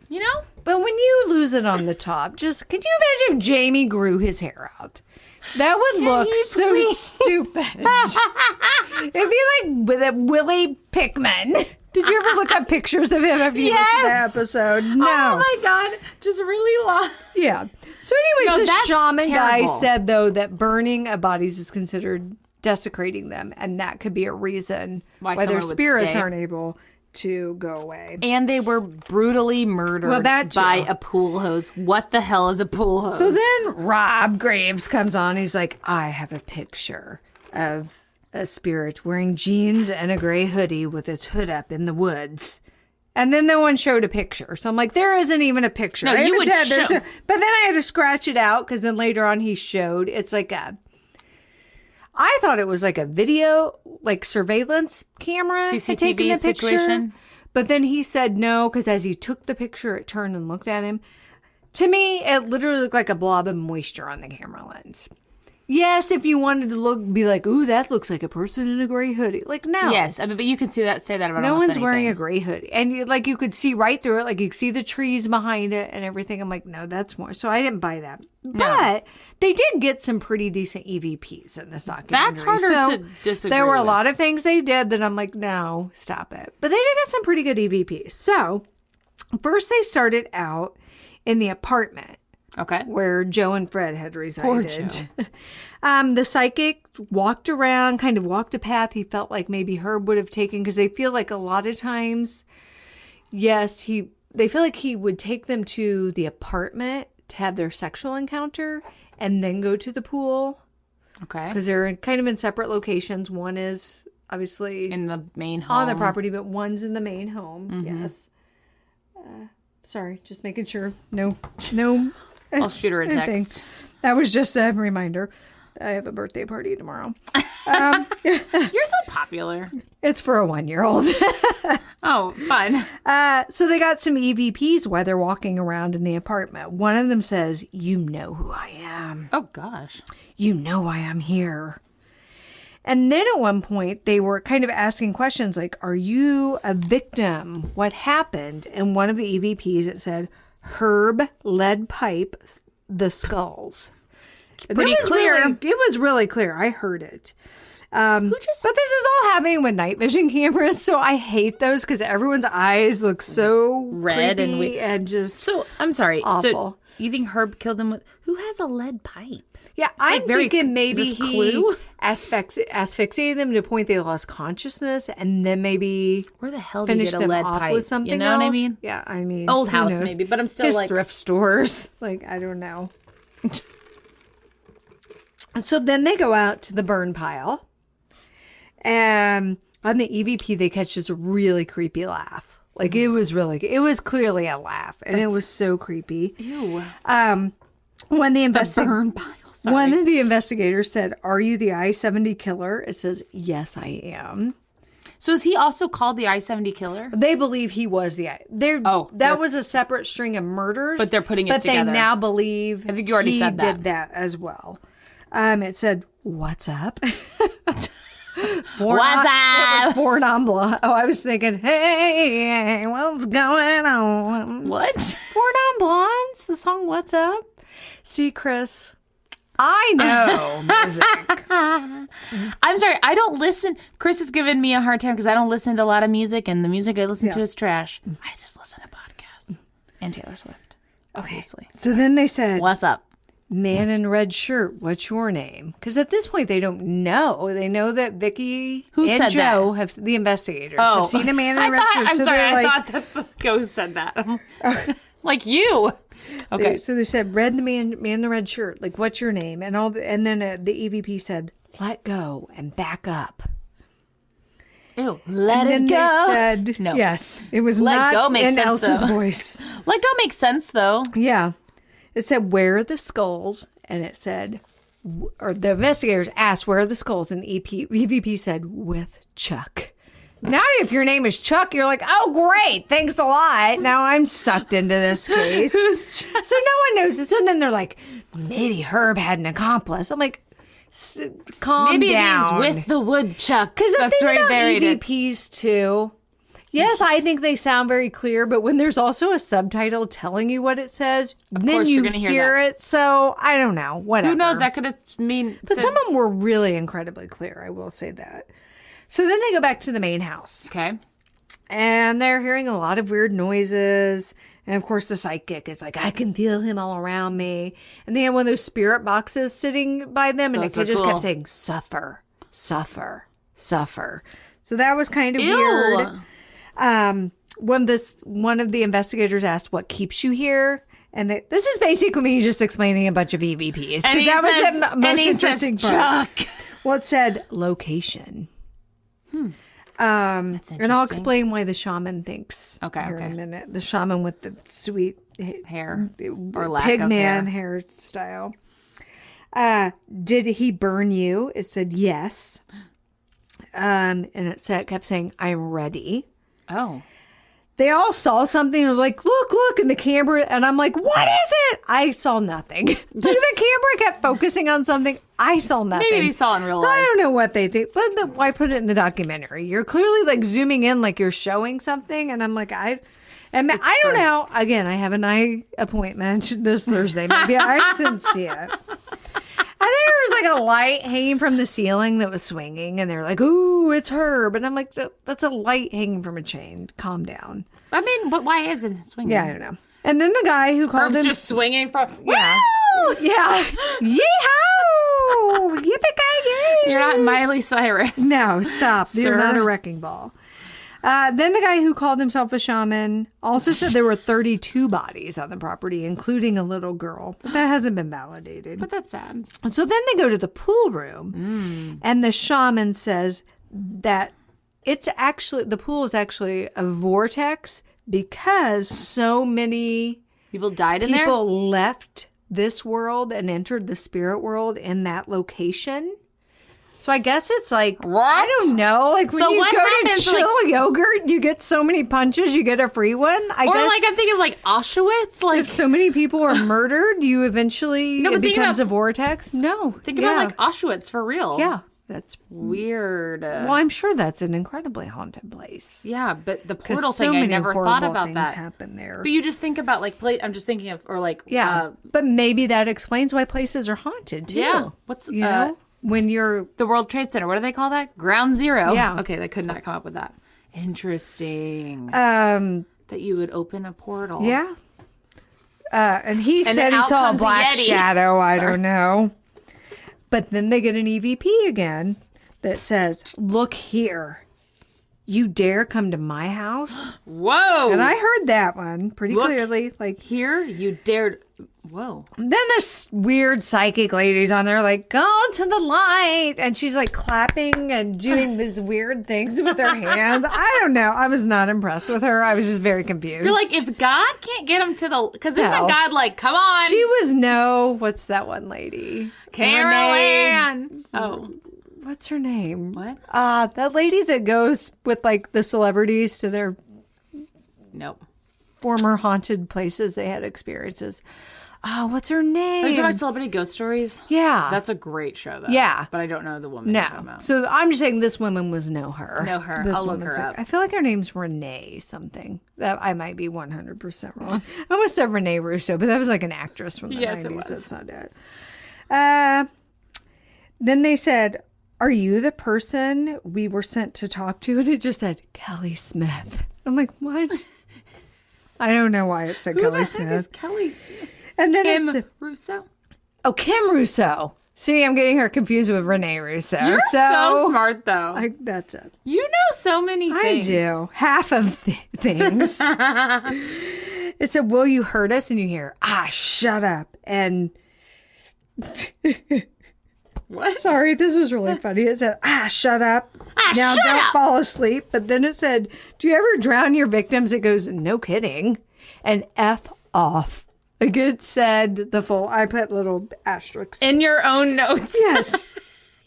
You know? But when you lose it on the top, just could you imagine if Jamie grew his hair out? That would look so stupid. It'd be like with a Willie Pickman. Did you ever look up pictures of him after you listened to that episode? No. Oh my god, just really long. Yeah. So anyways, No, the that's shaman guy terrible. said, though, that burning of bodies is considered desecrating them. And that could be a reason why their someone would spirits stay. aren't able to go away. And they were brutally murdered that too. by a pool hose. What the hell is a pool hose? So then Rob Graves comes on. He's like, I have a picture of a spirit wearing jeans and a gray hoodie with its hood up in the woods. And then no one showed a picture. So I'm like, there isn't even a picture. No, I you even would said there's show- no- But then I had to scratch it out because then later on he showed. It's like I thought it was like a video, like surveillance camera had CCTV taken the picture. situation? But then he said no because as he took the picture, it turned and looked at him. To me, it literally looked like a blob of moisture on the camera lens. Yes, if you wanted to be like, ooh, that looks like a person in a gray hoodie. Like, no. Yes, I mean, but you can say that about No almost one's wearing a anything. gray hoodie. And you could see right through it. Like you could see the trees behind it and everything. I'm like, no, that's more. So I didn't buy that. But they did get some pretty decent EVPs in this documentary. That's harder to disagree There were a with. lot of things they did that I'm like, no, stop it. But they did get some pretty good EVPs. So first they started out in the apartment Okay. where Joe and Fred had resided. Poor Joe. The psychic walked around, kind of walked a path he felt like maybe Herb would have taken because they feel like a lot of times, yes, they feel like he would take them to the apartment to have their sexual encounter and then go to the pool Okay. because they're kind of in separate locations. One is obviously In the main home. on the property, but one's in the main home. Yes. Sorry, just making sure. No. I'll shoot her a anything. text. That was just a reminder. I have a birthday party tomorrow. You're so popular. It's for a 1-year-old. Oh, fun. So they got some EVPs while they're walking around in the apartment. One of them says, you know who I am. Oh, gosh. You know I am here. And then at one point, they were kind of asking questions like, are you a victim? What happened? And one of the EVPs, it said, Herb lead pipe the skulls. Pretty It was clear. it was really clear. I heard it. Who just But this is all happening with night vision cameras, so I hate those because everyone's eyes look so Red and creepy and just So, I'm sorry. So, awful. you think Herb killed him with... Who has a lead pipe? yeah. I'm like very- thinking is maybe this he Clue? asphyxiated them to the point they lost consciousness, and then maybe Where the hell did you finish get a them lead off pipe? with something. You know what I else. mean? Yeah, I mean, Old who house knows? maybe, but I'm still His like... thrift stores. Like I don't know. So then they go out to the burn pile, and on the EVP they catch this really creepy laugh. Like it was clearly a laugh, and it was so creepy. Ew. When the Burn pile. Sorry. one of the investigators said, "Are you the I-70 killer?" It says, "Yes, I am." So is he also called the I-70 killer? They believe he was the Oh, that was a separate string of murders, But they're putting it But together. they now believe I think you already he said that. did that as well. It said, "What's up?" What's up? Four non-blonde. Oh, I was thinking, hey, what's going on? What? Four non-blondes. The song "What's Up." See, Chris, I know music. I'm sorry, I don't listen. Chris has given me a hard time because I don't listen to a lot of music, and the music I listen to is trash. I just listen to podcasts and Taylor Swift. Obviously. So then they said, What's up? "Man in red shirt, what's your name?" Because at this point they don't know. They know that Vicky Who and said Joe have the investigators have seen a man in a red shirt. I'm so sorry, they're I like, thought that the ghost said that. Like you. Okay. So they said, "Red the man in the red shirt. Like, what's your name?" And then the EVP said, "Let go and back up." Ew. Let And then it go. they said, No. yes, it was Let not go makes in sense, Elsa's though. voice. Let go makes sense, though. Yeah. It said, "Where are the skulls?" And it said, or the investigators asked, "Where are the skulls?" And the EVP said, "With Chuck." Now, if your name is Chuck, you're like, "Oh, great. Thanks a lot. Now I'm sucked into this case." Who's Chuck? So no one knows this. So then they're like, maybe Herb had an accomplice. I'm like, calm Maybe down. it means with the woodchucks. Because the That's thing right about there. EVPs too, yes, I think they sound very clear, but when there's also a subtitle telling you what it says, then course you you're gonna hear it. So I don't know. Whatever. Who knows? That could mean. But some of them were really incredibly clear. I will say that. So then they go back to the main house, Okay. and they're hearing a lot of weird noises. And of course, the psychic is like, "I can feel him all around me." And they had one of those spirit boxes sitting by them, and Those the kid are just cool. kept saying, "Suffer, suffer, suffer." So that was kind of Ew. weird. One of the investigators asked, "What keeps you here?" And this is basically me just explaining a bunch of EVPs, And because he that was says, the most and he interesting says, part. Chuck. Well, it said location. That's And I'll interesting. explain why the shaman thinks. Okay, here okay. in a minute. The shaman with the sweet Hair or lack pig of man hair. hairstyle. Did he burn you? It said yes. And it kept saying, "I'm ready." Oh. They all saw something and were like, look, in the camera. And I'm like, "What is it?" I saw nothing. So the camera kept focusing on something. I saw nothing. Maybe they saw it in real I life. don't know what they think. But why put it in the documentary? You're clearly like zooming in like you're showing something. And I'm like, I don't know. Again, I have an eye appointment this Thursday. Maybe I didn't see it. And then there was like a light hanging from the ceiling that was swinging, and they're like, "Ooh, it's Herb." And I'm like, "That's a light hanging from a chain. Calm down." I mean, but why is it swinging? Yeah, I don't know. And then the guy who called Herb's him, just swinging from. yeah, Woo! yeah, yeehaw, yippee-ki-yay! You're not Miley Cyrus. No, stop. You're Sir. not a wrecking ball. Then the guy who called himself a shaman also said there were 32 bodies on the property, including a little girl. But that hasn't been validated. But that's sad. So then they go to the pool room, and the shaman says that the pool is actually a vortex because so many People died in there? people left this world and entered the spirit world in that location. So I guess it's like, What? I don't know. Like when So you what go to happens, chill yogurt, you get so many punches, you get a free one. I Or guess like I'm thinking of like Auschwitz. Like if so many people are murdered, you eventually, No, but it think becomes about- a vortex. No. think about like Auschwitz for real. Yeah. That's, Weird. well, I'm sure that's an incredibly haunted place. Yeah, but the 'Cause portal so thing, I many never thought horrible about things that. happen there. But you just think about like I'm just thinking of or like Yeah, but maybe that explains why places are haunted too. Yeah. What's you know when you're the World Trade Center? What do they call that? Ground Zero. Yeah. Okay, they could not come up with that. Interesting. that That you would open a portal. yeah. And he And said then he out saw a comes a black Yeti. shadow. I don't know. But then they get an EVP again that says, "Look here. You dare come to my house?" Whoa. And I heard that one pretty Look clearly. Like Here you dared. Whoa. then this weird psychic lady's on there like, "Go to the light," and she's like clapping and doing these weird things with her hands. I don't know. I was not impressed with her. I was just very confused. You're like, if God can't get him to the, because isn't No. God like, come on, she was what's that one lady? Carol Renee- Ann. Oh, What's her name? what? That lady that goes with like the celebrities to their Nope. former haunted places they had experiences. Oh, what's her name? Are you talking about Celebrity Ghost Stories? Yeah. That's a great show, though. Yeah. But I don't know the woman. you're talking No. about. So I'm just saying this woman was Know Her. Know Her. This I'll look woman's her like- up. I feel like her name's Renee something. That I might be 100% wrong. I almost said Renee Russo, but that was like an actress from the Yes, 90s. it was. That's not it. Then they said, are you the person we were sent to talk to? And it just said, Kelly Smith. I'm like, what? I don't know why it said Who Kelly the Smith. heck is Kelly Smith? And then Kim it's Russo? oh, Kim Russo. See, I'm getting her confused with Renee Russo. You're so smart, though. That's it. You know so many things. I do. Half of things. It said, will you hurt us? And you hear, shut up. And What? sorry, this was really funny. It said, shut up. Now shut don't up. fall asleep. But then it said, do you ever drown your victims? It goes, no kidding. And F off. Like it said the full, I put little asterisks. In your own notes. Yes.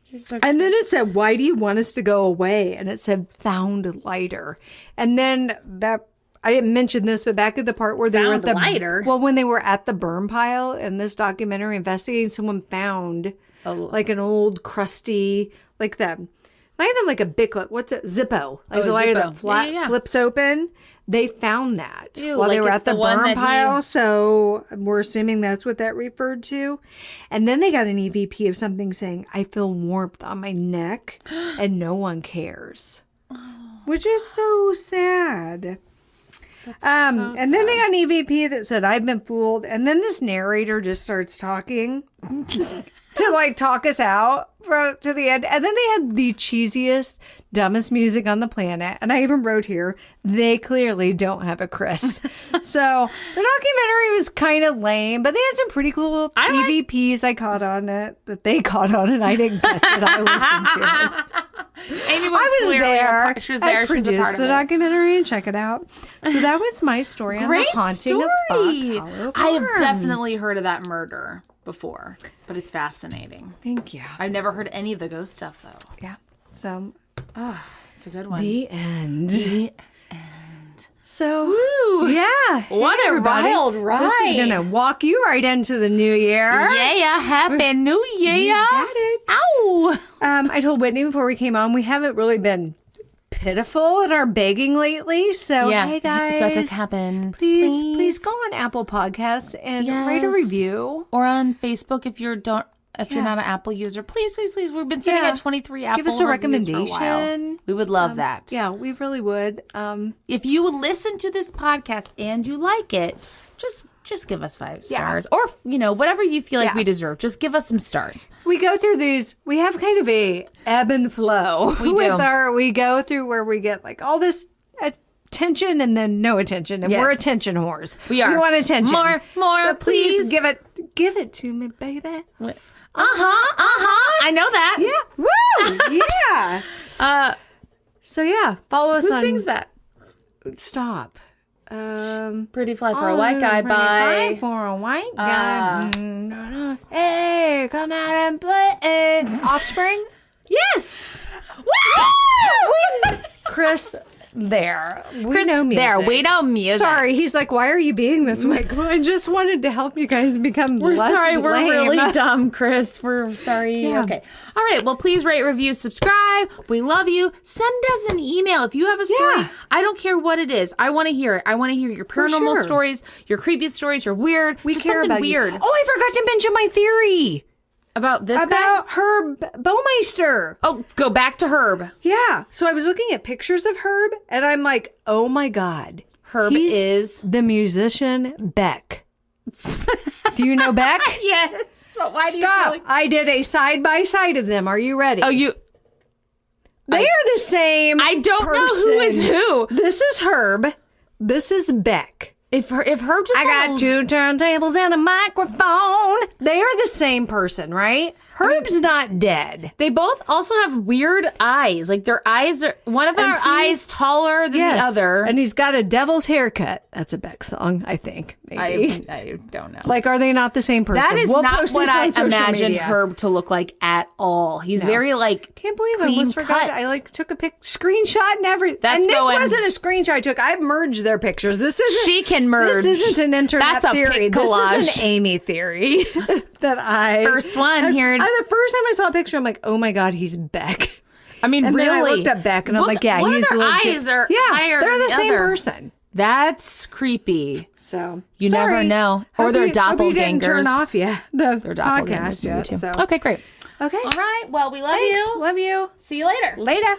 You're so And then it said, why do you want us to go away? And it said, found lighter. And then that, I didn't mention this, but back at the part where they were at Found the lighter? Well, when they were at the burn pile in this documentary investigating, someone found like an old crusty, like that, not even like a Bic, what's it? Zippo. Like the lighter Zippo. that Yeah. flips open. They found that Ew, while they like were it's at the the one burn that pile. he- So we're assuming that's what that referred to. And then they got an EVP of something saying, I feel warmth on my neck and no one cares. Which is so sad. And then they got an EVP that said, I've been fooled. And then this narrator just starts talking to like talk us out to the end. And then they had the cheesiest, dumbest music on the planet. And I even wrote here, they clearly don't have a Chris. So the documentary was kind of lame, but they had some pretty cool EVPs. I caught on it, that they caught on it. I didn't catch it. I listened to it. Amy was I was clearly there. She was there. I She was a produced part of the it. documentary and check it out. So that was my story on Great the haunting story. of Fox Hollow I have Farm. definitely heard of that murder before, but it's fascinating. Thank you. I've never heard any of the ghost stuff though. Yeah. So It's a good one. the end. So Woo. yeah. What Hey, a everybody. wild This is ride. gonna walk you right into the new year. Yeah, happy new year. You got it. Ow. I told Whitney before we came on, we haven't really been pitiful in our begging lately. So Yeah, hey guys, it's about to happen. Please go on Apple Podcasts and write a Yes. review. Or on Facebook if you're not an Apple user, please. We've been sitting Yeah. at 23 Apple Give us a reviews for a while. recommendation. We would love that. Yeah, we really would. If you would listen to this podcast and you like it, just give us 5 stars. Or, whatever you feel like Yeah. we deserve. Just give us some stars. We go through these. We have kind of a ebb and flow. We do. We go through where we get like all this attention and then no attention, and we're Yes. attention whores. We are. We want attention. More, So please. give it to me, baby. I know that. Yeah. Woo. Yeah. So yeah, follow us Who on. sings that? Stop. Pretty Fly for a White Guy by... For a white guy. Hey, come out and play. Offspring. Yes. Chris, there. We know music. There, we know music. Sorry, he's like, why are you being this way? I just wanted to help you guys become We're less sorry, we're lame. really dumb, Chris. We're sorry. Yeah. Okay. All right. Well, please rate, review, subscribe. We love you. Send us an email if you have a story. Yeah. I don't care what it is. I want to hear it. I want to hear your paranormal sure. stories, your creepy stories, your weird. We just care something about weird. you. Oh, I forgot to mention my theory About this guy? about Herb Baumeister. Oh, go back to Herb. Yeah. So I was looking at pictures of Herb, and I'm like, oh my God. Herb He's is... the musician Beck. Do you know Beck? Yes. But why do Stop. you feel I did a side by side of them. Are you ready? Oh, you... They are the same. I don't know person. who is who. This is Herb. This is Beck. If Herb just... I got 2 turntables and a microphone. They are the same person, right? Herb's not dead. They both also have weird eyes. Like their eyes are one of our eyes taller than the other. And he's got a devil's haircut. That's a Beck song, I think. Maybe. I don't know. Like, are they not the same person? That is We'll not post what this on I social imagined media. Herb to look like at all. He's very like Can't believe I clean almost forgot. cut. I like took a screenshot and everything. That's And this going- wasn't a screenshot I took. I merged their pictures. This isn't. She can merge. This isn't an internet That's a theory. pic This collage. is an Amy theory that I First one here. The first time I saw a picture, I'm like, oh my god, he's Beck. I mean, And really. then I looked at Beck and I'm like, yeah, one he's of their legit. eyes are yeah, higher they're than the same other. person. That's creepy. So You never know. Or they're Hope you didn't doppelgangers. turn off the They're doppelgangers podcast maybe yet. too. So. Okay, great. Okay. All right. Well, we love Thanks. you. Love you. See you later. Later.